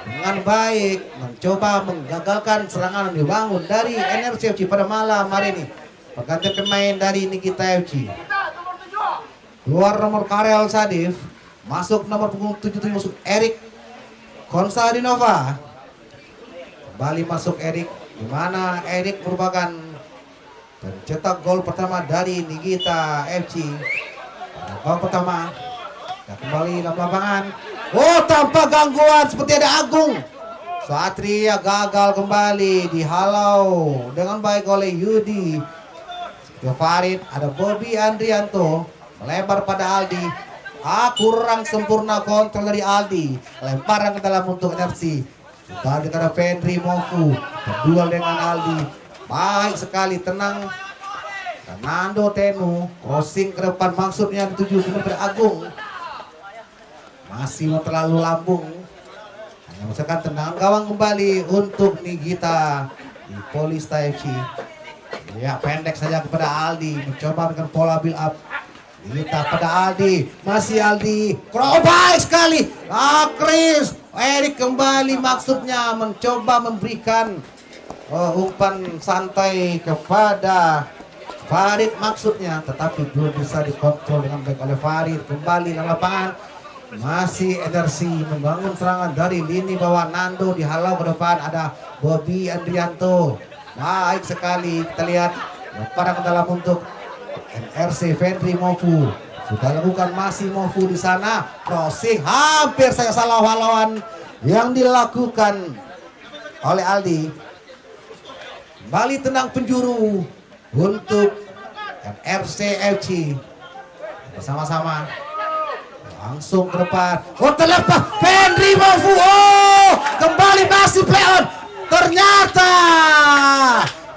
Dengan baik mencoba menggagalkan serangan yang dibangun dari NRC FC pada malam hari ini. Pergantian pemain dari Nikita FC. Keluar nomor Karel Sadif, masuk nomor punggung 77 masuk Erik Konstantinova. Kembali masuk Erik, di mana Erik merupakan pencetak gol pertama dari Nikita FC. Gol pertama. Dan kembali dalam lapangan. Oh, tanpa gangguan seperti ada Agung. Satria gagal kembali, dihalau dengan baik oleh Yudi. Farid, ada Bobby Andrianto melebar pada Aldi. Kurang sempurna kontrol dari Aldi. Lemparan ke dalam untuk NRC. Tadi ada Fendri Mofu berduel dengan Aldi. Baik sekali, tenang. Nando Tenu crossing ke depan, maksudnya dituju kepada Agung. Masih terlalu lambung. Hanya misalkan tendangan gawang kembali untuk Nikita di Polista FC. Ya, pendek saja kepada Aldi, mencoba dengan pola build up. Nikita pada Aldi, masih Aldi. Baik sekali. Chris Erik kembali, maksudnya mencoba memberikan umpan santai kepada Farid maksudnya, tetapi belum bisa dikontrol dengan baik oleh Farid. Kembali dalam lapangan. Masih NRC membangun serangan dari lini bawah. Nando dihalau ke depan, ada Bobby Andrianto. Baik sekali, kita lihat lemparan ke dalam untuk NRC. Fendri Mofu sudah lakukan, masih Mofu di sana. Crossing hampir saya salah lawan yang dilakukan oleh Aldi. Kembali tenang penjuru untuk NRC FC. Bersama-sama langsung ke depan. Oh, terlepas Fendri Mofu. Oh, kembali masih play on. Ternyata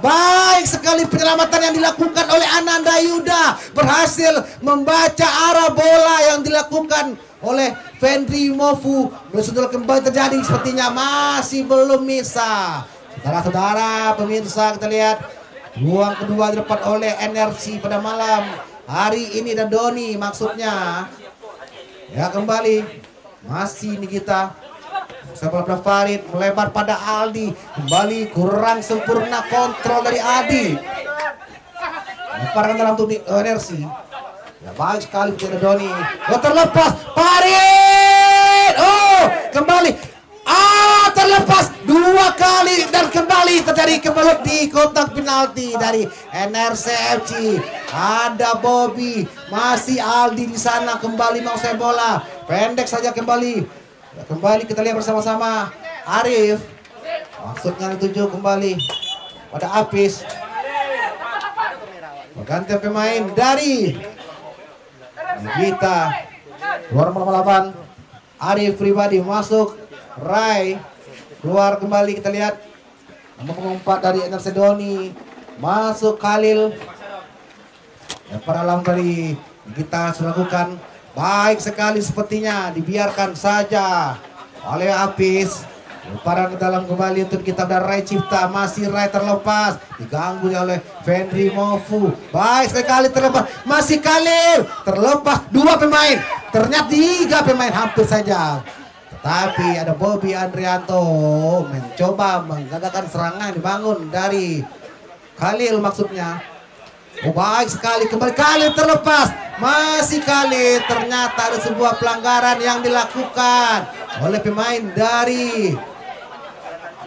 baik sekali penyelamatan yang dilakukan oleh Ananda Yuda. Berhasil membaca arah bola yang dilakukan oleh Fendri Mofu. Sudah kembali terjadi, sepertinya masih belum bisa. Saudara-saudara pemirsa, kita lihat ruang kedua didapat oleh NRC pada malam hari ini, dan Doni maksudnya. Ya, kembali masih Nikita. Sebelah Farid melebar pada Aldi. Kembali kurang sempurna kontrol dari Aldi. Lemparan dalam untuk NRC. Ya, baik sekali kepada Doni. Oh, terlepas Farid. Oh, kembali. Terlepas dua kali dan kembali terjadi kebelut di kotak penalti dari NRC FC. Ada Bobby, masih Aldi di sana, kembali menguasai bola. Pendek saja kembali. Kembali kita lihat bersama-sama. Arif, maksudnya dituju kembali pada Apis. Pergantian pemain dari Nikita. Luar nomor 8. Arif pribadi masuk. Rai keluar kembali, kita lihat nomor 4 dari NRC Doni. Masuk Khalil. Yang peralam dari kita sudah lakukan. Baik sekali, sepertinya dibiarkan saja oleh Apis. Lemparan ke dalam kembali untuk kita, dan Rai Cipta. Masih Rai terlepas, diganggu oleh Fendri Mofu. Baik sekali terlepas, masih Khalil terlepas. Dua pemain, ternyata 3 pemain hampir saja. Tapi ada Bobby Andrianto mencoba menggagalkan serangan dibangun dari Khalil maksudnya. Oh, baik sekali, kembali Khalil terlepas. Masih Khalil, ternyata ada sebuah pelanggaran yang dilakukan oleh pemain dari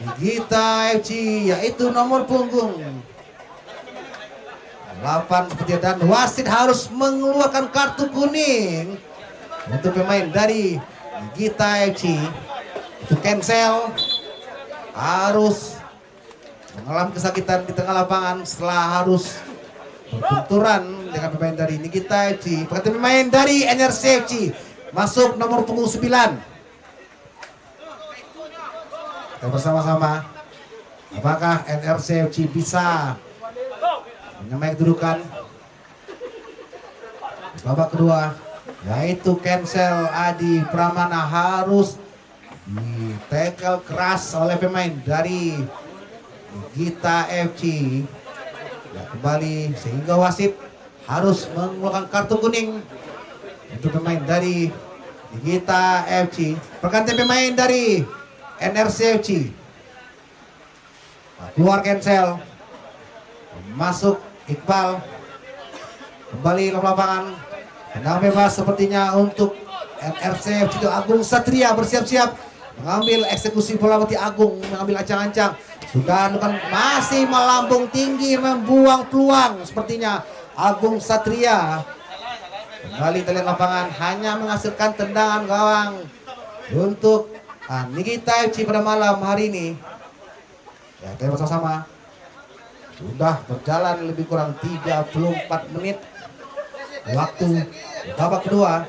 Nikita FC, yaitu nomor punggung 8 seperti, dan wasit harus mengeluarkan kartu kuning untuk pemain dari Nikita FC. Itu cancel, harus mengalami kesakitan di tengah lapangan setelah harus berbenturan dengan pemain dari Nikita FC. Pergantian pemain dari NRC FC masuk nomor punggung 9. Kita bersama-sama, apakah NRC FC bisa menyamai kedudukan babak kedua, yaitu cancel. Adi Pramana harus di-tackle keras oleh pemain dari Nikita FC. Ya, kembali sehingga wasit harus mengeluarkan kartu kuning untuk pemain dari Nikita FC. Pergantian pemain dari NRC FC. Keluar cancel. Masuk Iqbal. Kembali ke lapangan. Tenang bebas sepertinya untuk NRC FC. Agung Satria bersiap-siap mengambil eksekusi bola mati. Agung mengambil ancang-ancang. Sudah kan masih melambung tinggi membuang peluang sepertinya Agung Satria. Kembali terlihat lapangan hanya menghasilkan tendangan gawang untuk Nikita FC pada malam hari ini. Ya, kita bersama-sama. Sudah berjalan lebih kurang 34 menit waktu babak kedua.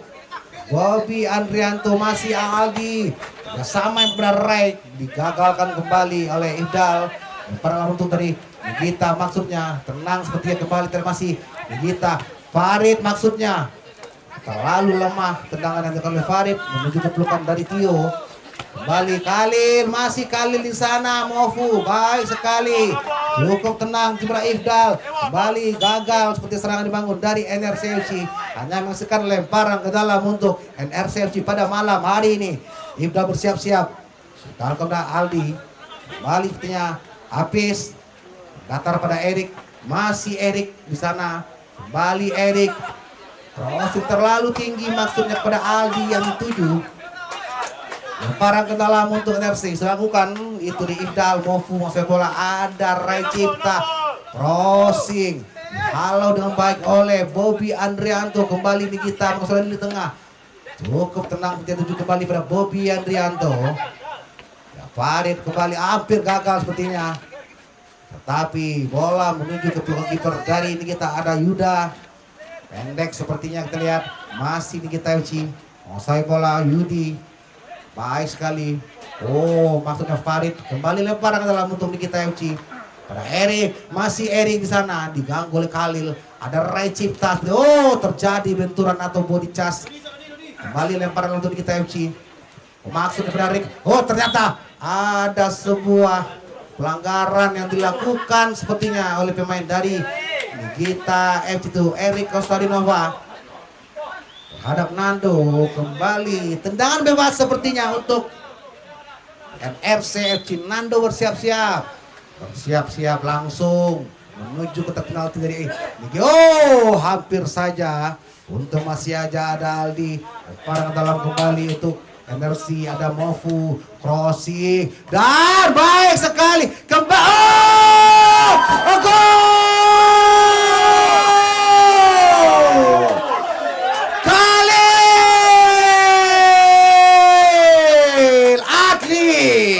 Bobby Andrianto masih Aldi sama yang benar right, digagalkan kembali oleh Ifdal. Para untuk dari Nikita maksudnya tenang sepertinya kembali masih Nikita. Farid maksudnya terlalu lemah tendangan yang dilakukan oleh Farid menuju ke pelukan dari Tio. Kembali Khalil, masih Khalil di sana. Mofu baik sekali, cukup tenang Cibra Ifdal. Kembali gagal seperti serangan dibangun dari NRC FC. Hanya menghasilkan lemparan ke dalam untuk NRC FC pada malam hari ini. Ifdal bersiap-siap. Sudah kepada Aldi. Kembali sepertinya Apis. Datar pada Erik. Masih Erik di sana. Kembali Erik. Crossing terlalu tinggi maksudnya kepada Aldi yang dituju. Lemparan ke dalam untuk NRC. Dilakukan itu di Ifdal. Mofu masuk bola. Ada Rai Cipta. Crossing. Halau dengan baik oleh Bobby Andrianto. Kembali Nikita masuk di tengah. Cukup tenang, dia tuju kembali pada Bobby Andrianto. Ya, Farid kembali hampir gagal sepertinya. Tetapi bola menuju ke peluang kiper dari Nikita. Ada Yuda. Pendek sepertinya kita lihat. Masih Nikita FC. Menguasai bola Yudi. Baik sekali. Oh, maksudnya Farid. Kembali lemparan ke dalam untuk Nikita FC. Pada Erik. Masih Erik di sana. Diganggu oleh Khalil. Ada Rai Cipta. Oh, terjadi benturan atau body charge. Kembali lemparan untuk Nikita FC. Maksud kepada Rick. Oh, ternyata ada sebuah pelanggaran yang dilakukan sepertinya oleh pemain dari Nikita FC itu Erik Kostadinova terhadap Nando. Kembali tendangan bebas sepertinya untuk NRC FC. Nando bersiap-siap langsung menuju kotak penalti dari Niki. Oh, hampir saja. Untung masih aja ada Aldi. Lemparan dalam kembali untuk NRC. Ada Mofu. Crossing. Dan baik sekali. Kembali. Oh! Gol! Khalil Adli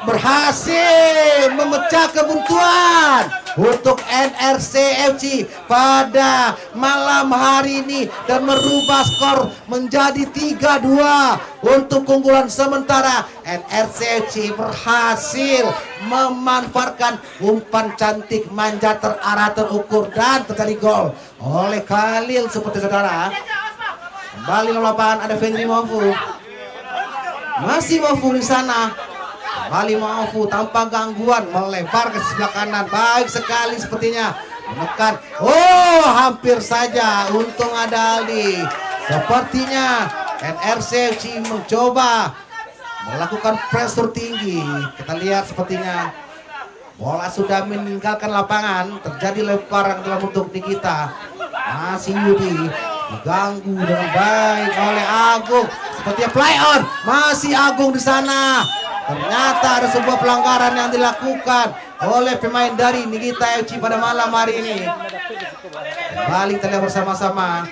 berhasil memecah kebuntuan untuk NRC FC pada malam hari ini dan merubah skor menjadi 3-2 untuk keunggulan sementara. NRC FC berhasil memanfaatkan umpan cantik manja terarah terukur dan terjadi gol oleh Khalil seperti saudara. Kembali ke lapangan ada Fendri Mofu. Masih Mofu di sana. Kembali Mofu tanpa gangguan melempar ke sebelah kanan. Baik sekali sepertinya menekan. Oh, hampir saja. Untung ada Aldi. Sepertinya NRC FC mencoba melakukan pressure tinggi. Kita lihat sepertinya bola sudah meninggalkan lapangan. Terjadi lemparan dalam bentuk Nikita. Masih Yudi diganggu dengan baik oleh Agung. Sepertinya play on. Masih Agung di sana. Ternyata ada sebuah pelanggaran yang dilakukan oleh pemain dari Nikita FC pada malam hari ini. Kembali kita lihat bersama-sama.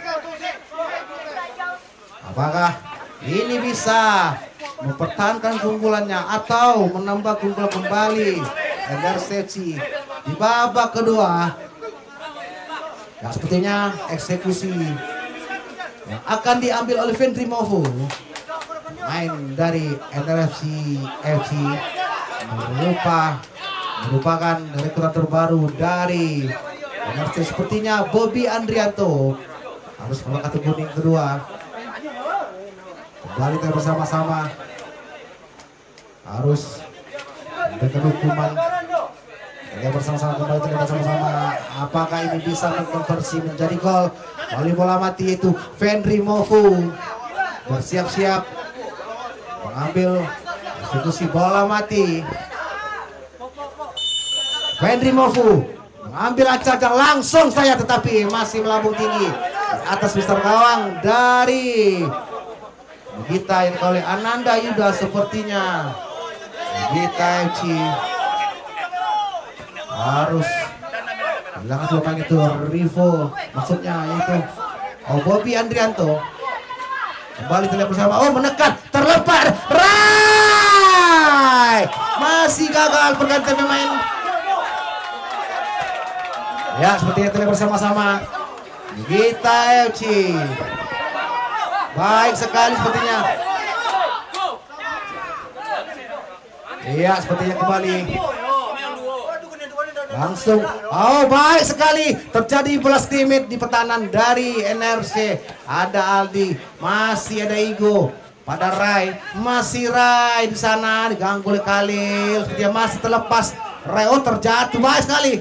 Apakah ini bisa mempertahankan keunggulannya atau menambah keunggulan kembali NRC FC di babak kedua? Ya, sepertinya eksekusi yang akan diambil oleh Fendri Mofu, main dari NRC FC, merupakan rekrutan terbaru dari NRC. Sepertinya Bobby Andrianto harus melakukan kartu kuning kedua. Kembali kita bersama-sama harus memberikan hukuman Ya bersama-sama kembali terlibat sama-sama. Apakah ini bisa mengkonversi menjadi gol? Oleh bola mati itu Fendri Mofu bersiap-siap mengambil eksekusi bola mati. Fendri Mofu mengambil acak langsung saya, tetapi masih melambung tinggi di atas besar gawang dari Gita yang oleh Ananda Yuda sepertinya. Gita FC harus bilang apa itu Rivo, maksudnya itu Bobby Andrianto kembali terlihat bersama. Menekan, terlepas, Rai masih gagal pergantian pemain. Ya, sepertinya terlihat bersama-sama Gita FC. Baik sekali sepertinya. Iya, sepertinya kembali langsung. Baik sekali terjadi bola stimit di pertahanan dari NRC. Ada Aldi, masih ada Igo pada Rai, masih Rai di sana diganggu oleh Khalil. Dia masih terlepas. Rai terjatuh, baik sekali.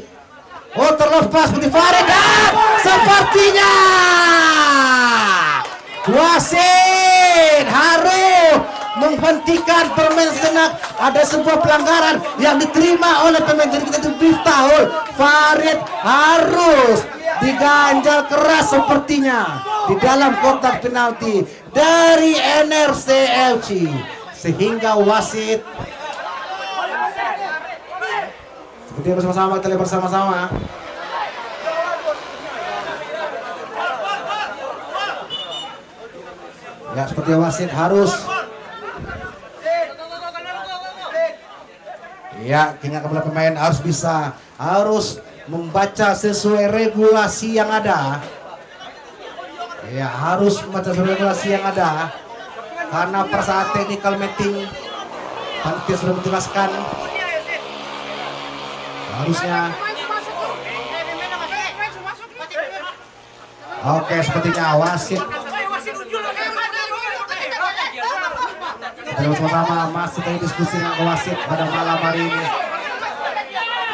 Terlepas seperti Farid, dan sepertinya wasit harus menghentikan permainan sejenak. Ada sebuah pelanggaran yang diterima oleh pemain dari kita itu Miftahul. Farid harus diganjal keras sepertinya di dalam kotak penalti dari NRC FC, sehingga wasit seperti bersama-sama, kita lihat bersama-sama. Ya, seperti wasit harus. Ya, kayaknya kepala pemain harus membaca sesuai regulasi yang ada. Ya, harus membaca sesuai regulasi yang ada. Karena pada saat technical meeting panitia sudah menjelaskan harusnya. Oke, sepertinya wasit bersama-sama masih terjadi diskusi dengan wasit pada malam hari ini.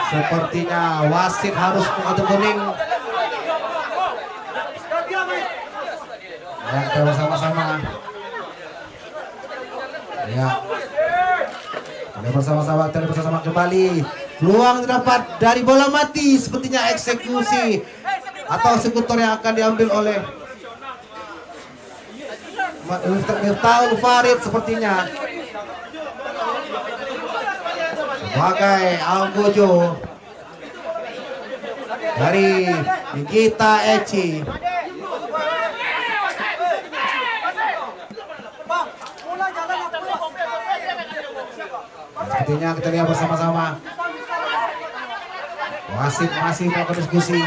Sepertinya wasit harus mengatur kuning. Ya, kita bersama-sama. Ya, kita bersama-sama kembali. Peluang didapat dari bola mati, sepertinya eksekusi atau eksekutor yang akan diambil oleh Miftahul Farid sepertinya sebagai Algojo dari Gita FC. Sepertinya kita lihat bersama-sama wasit masih melakukan diskusi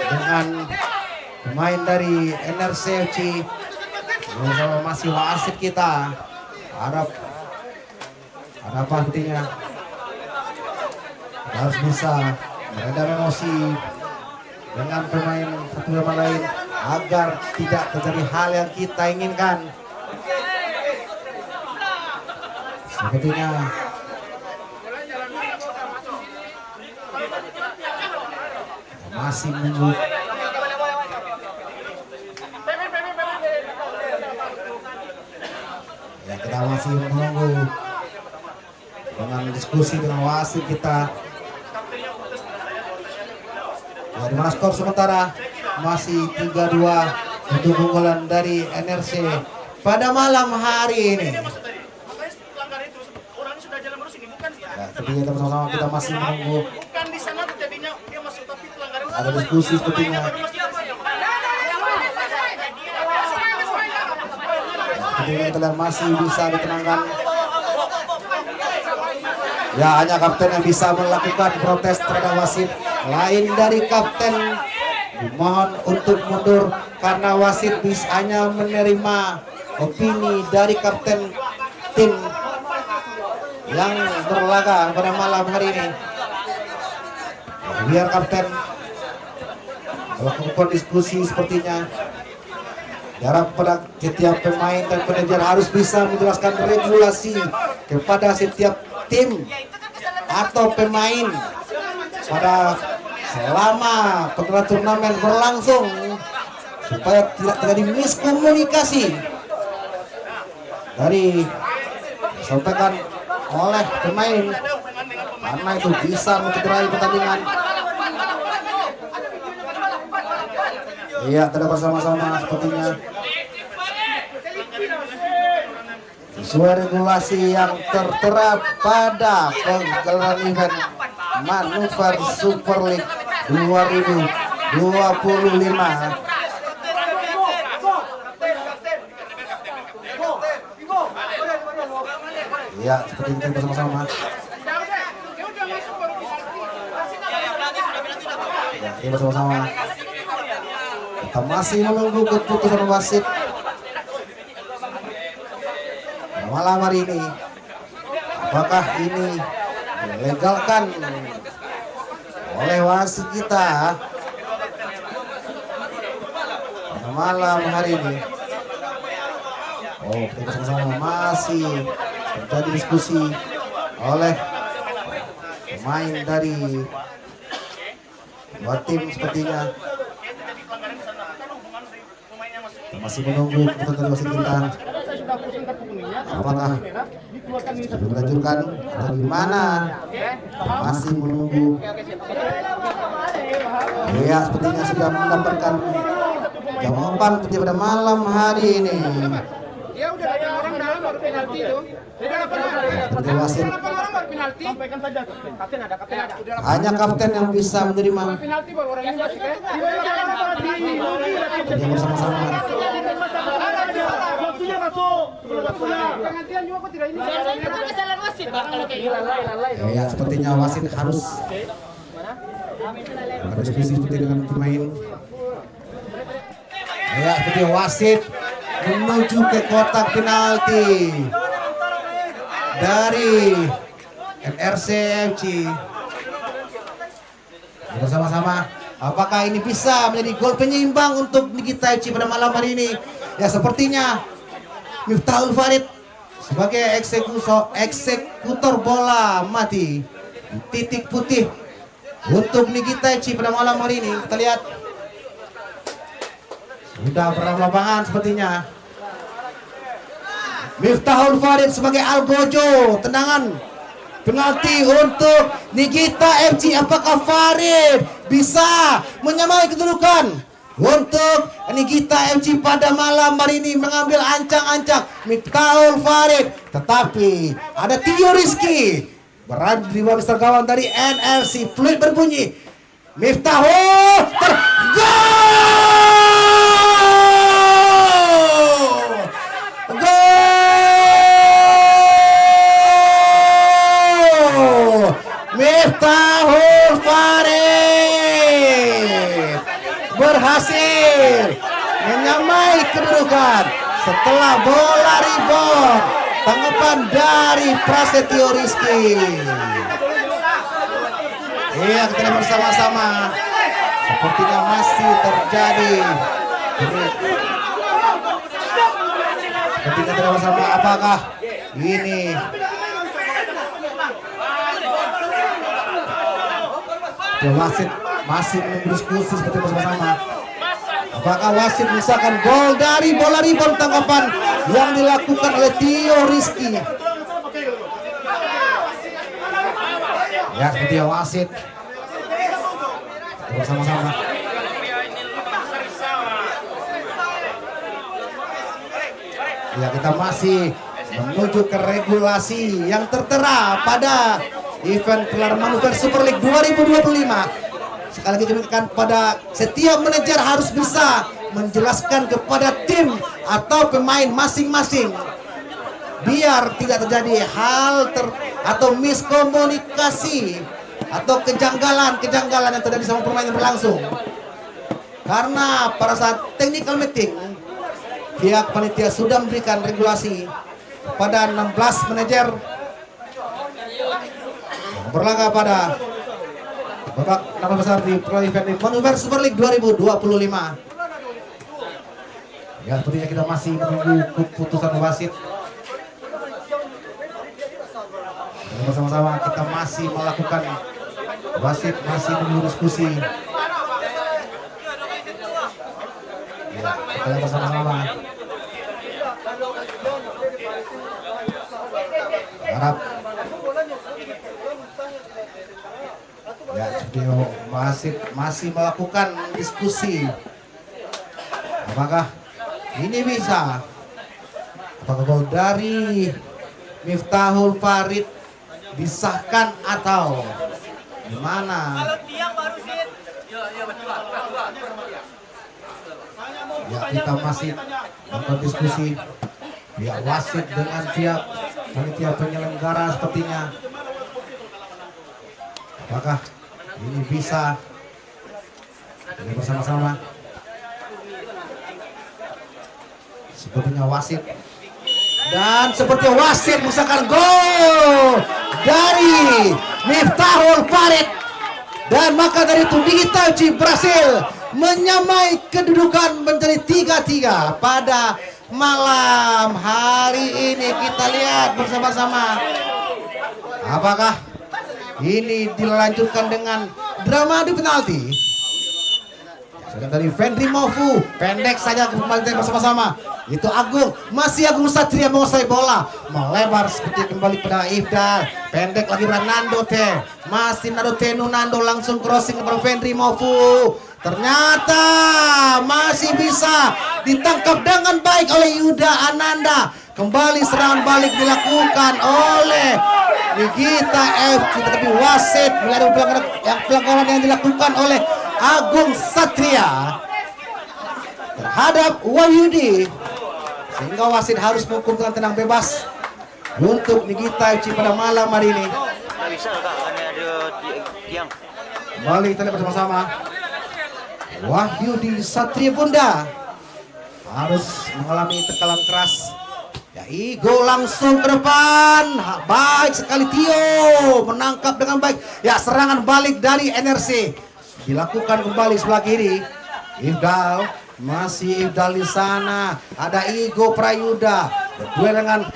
dengan pemain dari NRC FC. Bersama masih wasit kita. Ada apa sepertinya? Kita harus bisa meredam emosi dengan pemain satu sama lain agar tidak terjadi hal yang kita inginkan. Sepertinya masih menunggu. Ya, kita masih menunggu dengan diskusi dengan wasit kita. Ya, di mana skor sementara masih 3-2 untuk keunggulan dari NRC pada malam hari ini. Ya, ketika kita bersama-sama kita masih menunggu. Ada diskusi sepertinya. Ketika kita masih bisa ditenangkan. Ya, hanya kapten yang bisa melakukan protes terhadap wasit. Lain dari kapten dimohon untuk mundur karena wasit bisa hanya menerima opini dari kapten tim yang berlaga pada malam hari ini. Biar kapten melakukan diskusi sepertinya. Harap pada setiap pemain dan manajer harus bisa menjelaskan regulasi kepada setiap tim atau pemain pada selama penyelenggaraan turnamen berlangsung supaya tidak terjadi miskomunikasi dari disampaikan oleh pemain, karena itu bisa mencederai pertandingan. Iya, tidak bersama-sama sepertinya sesuai regulasi yang tertera pada penggelaran event Manuver Super League 2025. Ya, seperti itu bersama-sama. Ya, ini bersama-sama. Kita masih menunggu keputusan wasit malam hari ini. Apakah ini dilegalkan oleh wasit kita pada malam hari ini? Oh, kita bersama-sama masih terjadi diskusi oleh pemain dari dua tim sepertinya. Kita masih menunggu keputusan dari wasit kita. Apakah sudah dilanjutkan atau gimana? Masih menunggu. Ya, sepertinya sudah mendapatkan jawaban pada malam hari ini. Ya udah ada orang dalam baru penalti itu. Seperti wasit. Sampaikan saja kapten ada. Hanya kapten yang bisa menerima. Penalti baru orang yang masuk. Yang bersama-sama. Waktunya masuk. Pengantian juga kok tidak ini. Kesalahan wasit Pak kalau kayak gitu. Ya, sepertinya wasit harus berdiskusi seperti dengan pemain. Ya, seperti wasit menuju ke kotak penalti dari NRC FC. Bersama-sama, apakah ini bisa menjadi gol penyeimbang untuk Nikita FC pada malam hari ini? Ya, sepertinya Miftahul Farid sebagai eksekutor bola mati titik putih untuk Nikita FC pada malam hari ini. Kita lihat sudah berada lapangan sepertinya. Miftahul Farid sebagai Algojo, tendangan penalti untuk Nikita FC. Apakah Farid bisa menyamai kedudukan untuk Nikita FC pada malam hari ini, mengambil ancang-ancang Miftahul Farid, tetapi ada Tio Rizky berada di bawah mister gawang dari NRC. Peluit berbunyi, Miftahul Miftahul Farid berhasil menyamai kedudukan setelah bola rebound tanggapan dari Prasetyo Rizky. Iya, kita lihat bersama-sama sepertinya masih terjadi. Seperti kita lihat bersama, apakah ini wasit masih berdiskusi seperti bersama-sama. Apakah wasit misalkan gol dari bola rebound tangkapan yang dilakukan oleh Tio Rizky? Ya, seperti wasit bersama-sama. Ya, kita masih menuju ke regulasi yang tertera pada event Pilar Manuver Super League 2025. Sekali lagi kami akan pada setiap manajer harus bisa menjelaskan kepada tim atau pemain masing-masing biar tidak terjadi hal atau miskomunikasi atau kejanggalan yang terjadi sama permainan berlangsung. Karena pada saat technical meeting pihak panitia sudah memberikan regulasi pada 16 manajer berlaga pada babak 16 besar di Pro Event Manuver Super League 2025. Ya, sepertinya kita masih menunggu keputusan wasit. Dan bersama-sama kita masih melakukan Wasit masih menunggu diskusi. Ya, kita lihat bersama-sama. Harap. Ya, wasit masih melakukan diskusi. Apakah ini bisa? Apakah gol dari Miftahul Farid disahkan atau gimana? Ya, kita masih melakukan diskusi. Pihak wasit dengan pihak panitia penyelenggara sepertinya. Apakah ini bisa? Ini bersama-sama. Sepertinya wasit. Dan seperti wasit misalkan gol dari Miftahul Farid. Dan maka dari itu Nikita FC berhasil menyamai kedudukan menjadi 3-3 pada malam hari ini. Kita lihat bersama-sama. Apakah ini dilanjutkan dengan drama adu penalti? Sudah dari Fendri Mofu, pendek saja kembali bersama-sama. Itu Agung, masih Agung Satria menguasai bola, melebar seperti kembali pada Ifdal. Pendek lagi pada Nando Teh, masih Nando Tenu, Nando langsung crossing kepada Fendri Mofu. Ternyata masih bisa ditangkap dengan baik oleh Yuda Ananda. Kembali serangan balik dilakukan oleh Nikita FC, tetapi wasit melihat pelanggaran yang dilakukan oleh Agung Satria terhadap Wahyudi, sehingga wasit harus menghukum dengan tenang bebas untuk Nikita FC pada malam hari ini. Nggak bisa kak, karena ada tiang. Kembali kita lihat bersama-sama. Wahyudi Satria Bunda harus mengalami tekanan keras. Ya, Igo langsung ke depan. Baik sekali Tio menangkap dengan baik. Ya, serangan balik dari NRC dilakukan kembali sebelah kiri. Ifdal, masih Ifdal di sana. Ada Igo Prayuda berdua dengan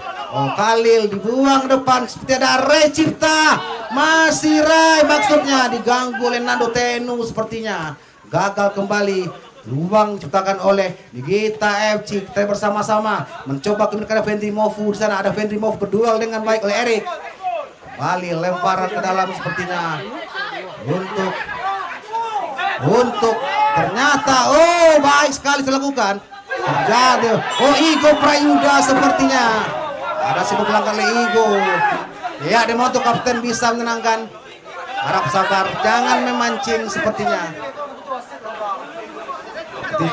Khalil, dibuang depan seperti ada Ray Cipta. Masih Ray maksudnya diganggu oleh Nando Tenu sepertinya. Gagal kembali. Ruang diciptakan oleh Nikita FC. Kita bersama-sama mencoba kemudian Fendri Mofu di sana. Ada Fendri Mofu berduel dengan baik oleh Erik. Kembali lemparan ke dalam sepertinya untuk ternyata baik sekali dilakukan. Terjadi Igo Prayuda sepertinya ada sebuah pelanggaran oleh Igo. Ya, Demoto kapten bisa menenangkan. Harap sabar, jangan memancing sepertinya.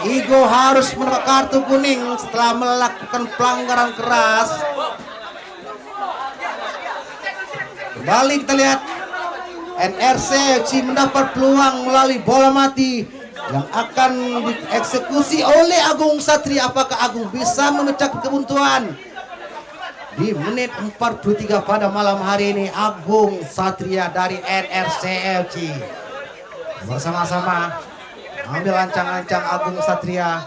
Igo harus mendapat kartu kuning setelah melakukan pelanggaran keras. Kembali kita lihat NRC FC mendapat peluang melalui bola mati yang akan dieksekusi oleh Agung Satria. Apakah Agung bisa memecah kebuntuan di menit 43 pada malam hari ini? Agung Satria dari NRC FC bersama-sama ambil ancang-ancang Agung Satria.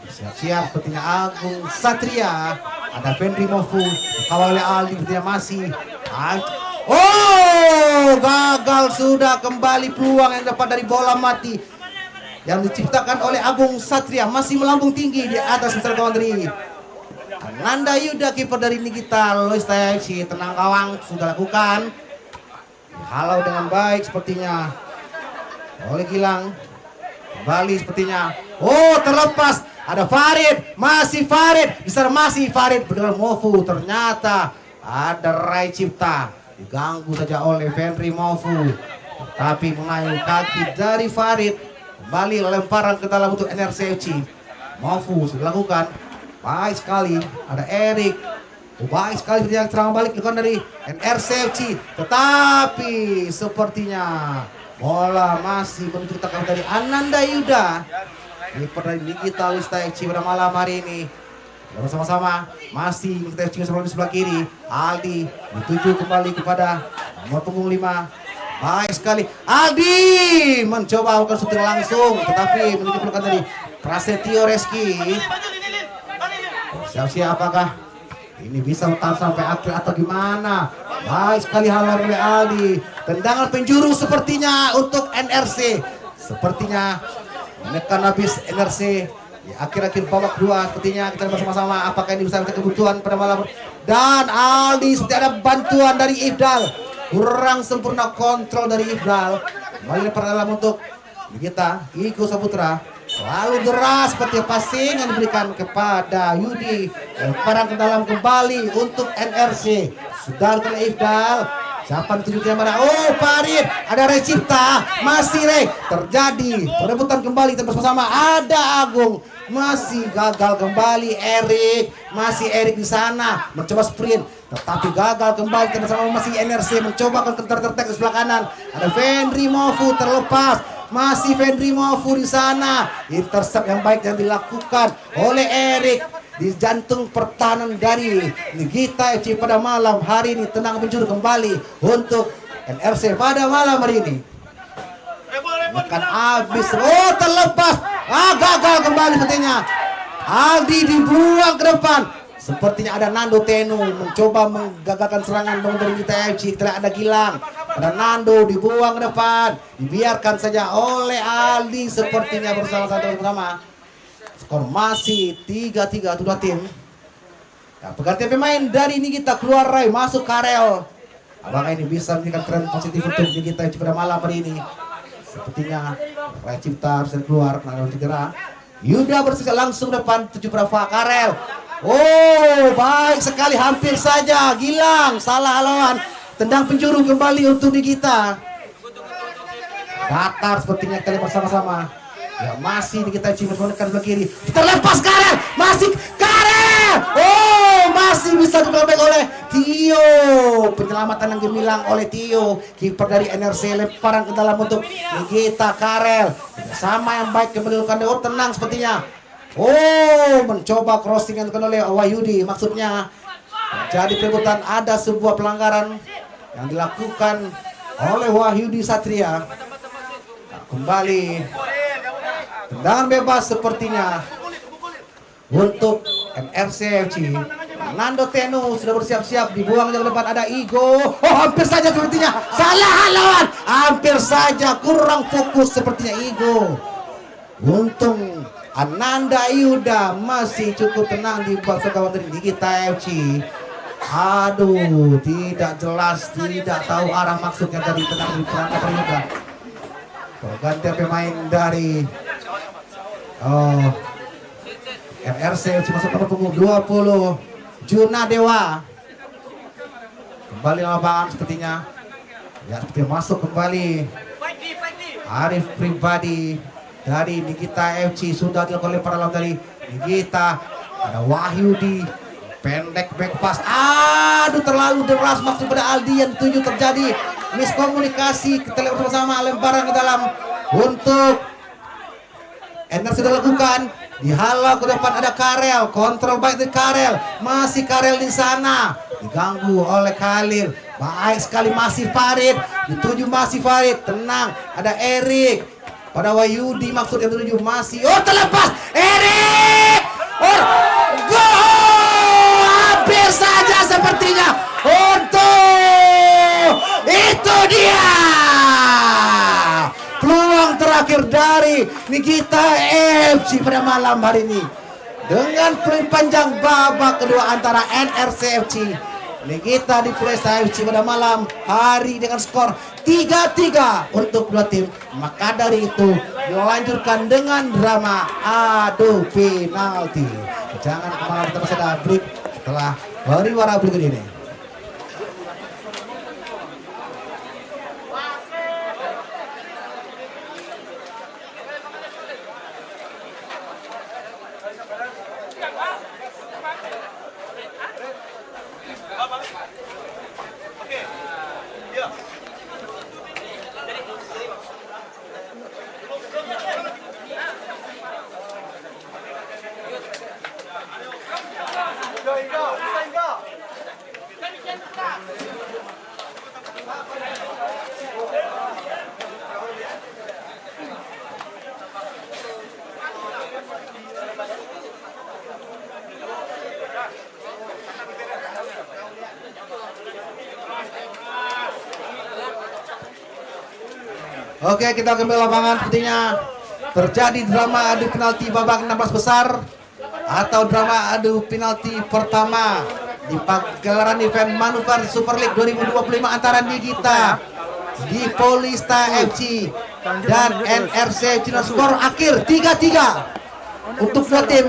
Siap-siap sepertinya Agung Satria. Ada Fendri Mofu dikawal oleh Aldi sepertinya masih. Gagal sudah. Kembali peluang yang dapat dari bola mati yang diciptakan oleh Agung Satria. Masih melambung tinggi di atas mister boundary. Nanda Yuda kiper dari Nikita Loista FC. Tenang gawang sudah lakukan. Halau dengan baik sepertinya oleh Gilang. Kembali sepertinya terlepas. Ada Farid, masih Farid, bisa masih Farid dengan Mofu. Ternyata ada Ray Cipta, diganggu saja oleh Fendri Mofu, tapi mengayuh kaki dari Farid. Kembali lemparan ke dalam untuk NRC FC. Mofu sudah dilakukan baik sekali. Ada Erik, baik sekali yang serangan balik dilakukan dari NRC FC, tetapi sepertinya bola masih menuju ke dari Ananda Yuda. Kiper dari Nikita Loista FC pada malam hari ini. Bersama-sama masih Nikita FC di sebelah kiri. Aldi dituju kembali kepada nomor punggung 5. Baik sekali. Aldi mencoba melakukan syuting langsung, tetapi menuju pelukan dari Prasetyo Reski. Siap-siap apakah ini bisa bertahan sampai akhir atau gimana? Baik sekali halang oleh Aldi. Tendangan penjuru sepertinya untuk NRC. Sepertinya menekan habis NRC di akhir-akhir babak kedua. Sepertinya kita bersama-sama apakah ini bisa mencapai kebutuhan pada malam. Dan Aldi seperti ada bantuan dari Ifdal. Kurang sempurna kontrol dari Ifdal. Kembali pada dalam untuk kita Iko Saputra. Lalu deras seperti passing yang diberikan kepada Yudi. Lemparan ke dalam kembali untuk NRC. Sudah oleh Ifdal. Siapa tunjuknya mana? Oh, Farid. Ada Recipta. Masih terjadi perebutan kembali bersama. Ada Agung. Masih gagal kembali Erik. Masih Erik di sana mencoba sprint, tetapi gagal kembali bersama. Masih NRC mencoba tertek di sebelah kanan. Ada Fendri Mofu terlepas. Masih Fendri Mofu di sana. Intercept yang baik yang dilakukan oleh Erik di jantung pertahanan dari Nikita FC pada malam hari ini. Tenang penjuru kembali untuk NRC pada malam hari ini. Bukan habis. Oh, terlepas. Gagal kembali sepertinya. Aldi dibuang ke depan. Sepertinya ada Nando Tenu mencoba menggagalkan serangan dari Nikita FC. Tidak ada Gilang. Ada Nando dibuang ke depan. Dibiarkan saja oleh Aldi sepertinya bersama. Skor masih 3-3 untuk dua tim. Ya, pergantian pemain dari Nikita keluar Rai masuk Karel. Apakah ini bisa memberikan tren positif untuk Nikita pada malam hari ini? Sepertinya Rai Cipta harus keluar karena cedera. Yuda bersisa langsung depan tujuh berapa Karel. Oh, baik sekali, hampir saja Gilang salah lawan. Tendang penjuru kembali untuk Nikita. Datar sepertinya kali bersama-sama. Ya, masih Nikita FC menekan sebelah kiri. Terlepas Karel, masih Karel. Oh, masih bisa diperbaiki oleh Tio. Penyelamatan yang gemilang oleh Tio, kiper dari NRC. Lemparan ke dalam untuk Nikita Karel. Sama yang baik kembali dilakukan. Oh, tenang sepertinya. Oh, mencoba crossing yang dilakukan oleh Wahyudi. Maksudnya jadi perebutan, ada sebuah pelanggaran yang dilakukan oleh Wahyudi Satria. Nah, kembali tendangan bebas sepertinya untuk NRC FC. Nando Tenu sudah bersiap-siap, dibuang ke depan. Ada Igo. Oh, hampir saja sepertinya salah lawan. Hampir saja kurang fokus sepertinya Igo. Untung Ananda Yuda masih cukup tenang di bawah kawan dari Nikita FC. Aduh, tidak jelas, tidak tahu arah maksudnya dari tenang di perangkat Yuda. Pergantian pemain dari NRC masuk nomor punggung 20 Juna Dewa. Kembali lapangan sepertinya. Ya, seperti masuk kembali Arif Pribadi dari Nikita FC. Sudah dilakukan lemparan lawan dari Nikita. Ada Wahyudi, pendek back pass. Aduh, terlalu deras maksud pada Aldi yang tujuh terjadi miskomunikasi. Kita lihat bersama lemparan ke dalam untuk NRC sudah lakukan. Dihalau ke depan ada Karel. Kontrol baik dari Karel. Masih Karel di sana. Diganggu oleh Khalil. Baik sekali masih Farid. Dituju masih Farid. Tenang. Ada Erik. Pada Wahyudi maksud yang dituju masih. Oh, terlepas. Erik. Oh, gol. Hampir saja sepertinya. Untuk itu dia. Peluang terakhir dari Nikita FC pada malam hari ini. Dengan peluang panjang babak kedua antara NRC FC Nikita di Presta FC pada malam hari dengan skor 3-3 untuk dua tim. Maka dari itu dilanjutkan dengan drama adu penalti. Jangan kemana kita masih ada break setelah pariwara berikut ini. Oke, kita kembali lapangan. Sepertinya terjadi drama adu penalti babak 16 besar atau drama adu penalti pertama di pagelaran event Manuver Super League 2025 antara Nigita di Polista FC dan NRC Cina. Skor akhir 3-3 untuk dua tim.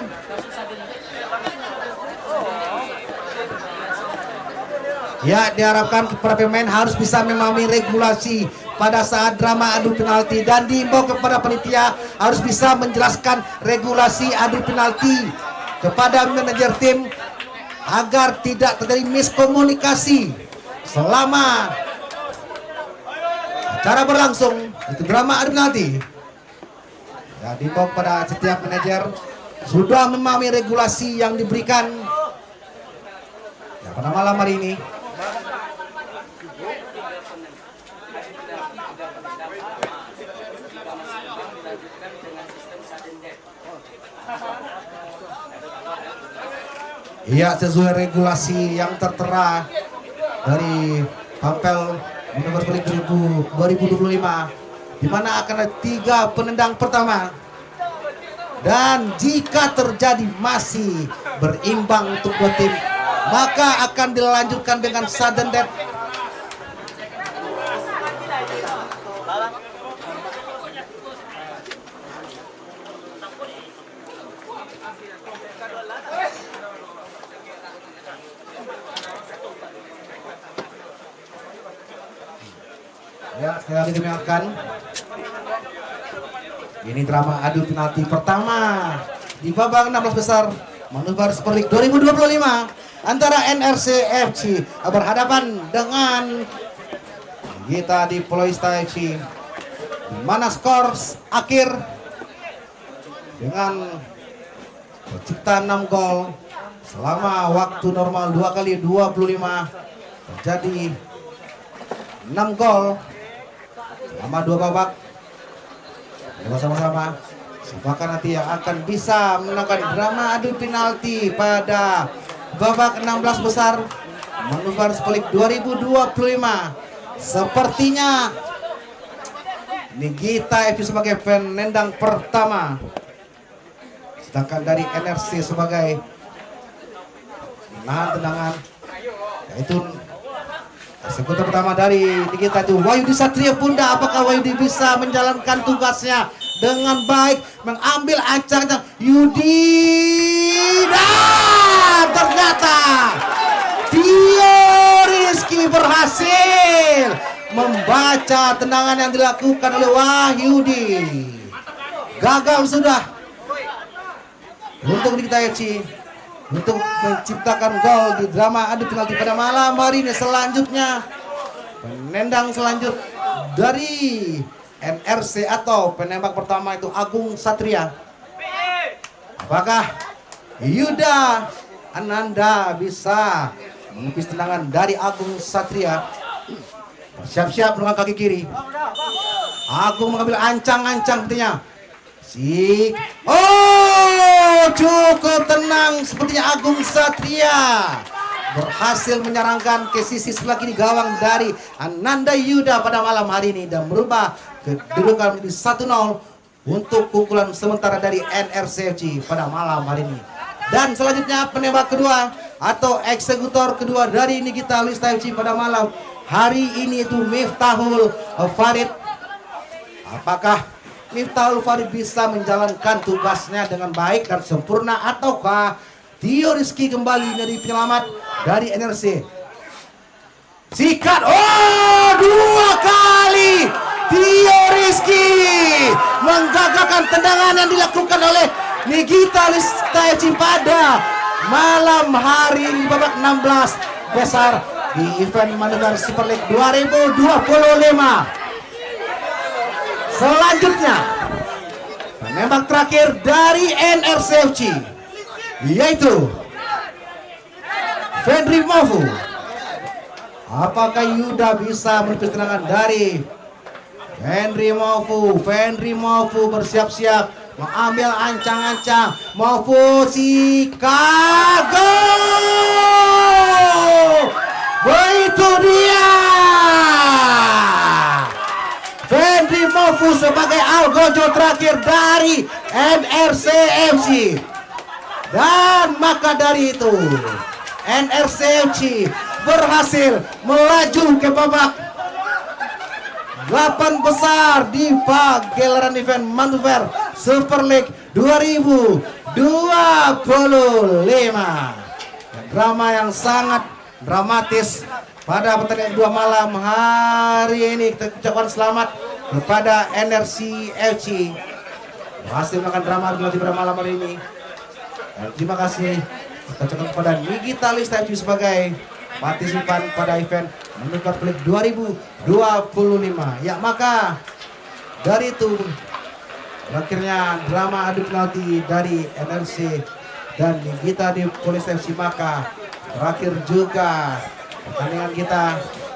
Ya, diharapkan para pemain harus bisa memahami regulasi pada saat drama adu penalti dan diimbau kepada panitia harus bisa menjelaskan regulasi adu penalti kepada manajer tim agar tidak terjadi miskomunikasi selama acara berlangsung. Itu drama adu penalti. Ya, diimbau kepada setiap manajer sudah memahami regulasi yang diberikan ya, pada malam hari ini. Iya, sesuai regulasi yang tertera dari Pampel Manuver League 2025, di mana akan ada 3 penendang pertama, dan jika terjadi masih berimbang untuk dua tim, maka akan dilanjutkan dengan sudden death. Ya, sekali lagi diingatkan, ini drama adu penalti pertama di babak 16 besar Manuver Super League 2025 antara NRC FC berhadapan dengan kita di Polista FC, di mana skor akhir dengan tercipta 6 gol selama waktu normal 2 kali 25 terjadi 6 gol selama 2 babak. Bersama-sama siapakah nanti yang akan bisa menangkan drama adu penalti pada babak 16 besar Manuver Super League 2025. Sepertinya Nigita FC sebagai penendang pertama, sedangkan dari NRC sebagai menahan tendangan, yaitu eksekutor pertama dari Nigita itu Wahyudi Satria Punda. Apakah Wahyudi bisa menjalankan tugasnya dengan baik, mengambil ancang-ancang Yudi, dan ternyata Tio Rizky berhasil membaca tendangan yang dilakukan oleh Wahyudi. Gagal sudah untuk Nigita FC untuk menciptakan gol di drama adu penalti pada malam hari ini. Selanjutnya penendang selanjutnya dari NRC atau penembak pertama itu Agung Satria. Apakah Yuda Ananda bisa menepis tendangan dari Agung Satria? Siap-siap dengan kaki kiri. Agung mengambil ancang-ancang sepertinya. Cukup tenang sepertinya Agung Satria berhasil menyerangkan ke sisi sebelah kiri gawang dari Ananda Yuda pada malam hari ini dan merubah kedudukan menjadi 1-0 untuk pukulan sementara dari NRCFC pada malam hari ini. Dan selanjutnya penembak kedua atau eksekutor kedua dari Nigita Polista FC pada malam hari ini itu Miftahul Farid. Apakah Miftahul Farid bisa menjalankan tugasnya dengan baik dan sempurna, ataukah Tio Rizky kembali dari penyelamat dari NRC? Sikat, 2 kali Tio Rizky menggagalkan tendangan yang dilakukan oleh Nigita Polista FC pada malam hari ini babak 16 besar di event Manuver Super League 2025. Selanjutnya penembak terakhir dari NRCFC yaitu Fendri Mofu. Apakah Yuda bisa menepis tendangan dari Fendri Mofu? Fendri Mofu bersiap-siap mengambil ancang-ancang. Mofu sikat, gol! Begitu dia Fendri Mofu Novu sebagai algojo terakhir dari NRC FC. Dan maka dari itu NRC FC berhasil melaju ke babak 8 besar di pagelaran event Manuver Super League 2025. Drama yang sangat dramatis pada pertandingan 2 malam hari ini. Kita ucapkan selamat kepada NRC FC berhasil melakukan drama pada malam hari ini. Dan terima kasih kita ucapkan kepada Nigita Lista FC sebagai partisipan pada event Manuver Super League 2025. Ya, maka dari itu akhirnya drama adu penalti dari NRC dan Nigita di Police FC, maka terakhir juga pertandingan kita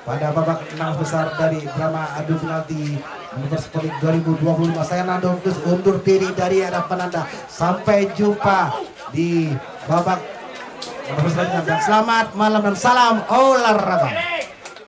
pada babak 6 besar dari drama adu penalti Manuver Super League 2025. Saya Nando Kus undur diri dari hadapan Anda. Sampai jumpa di babak selanjutnya. Dan selamat malam dan salam olahraga.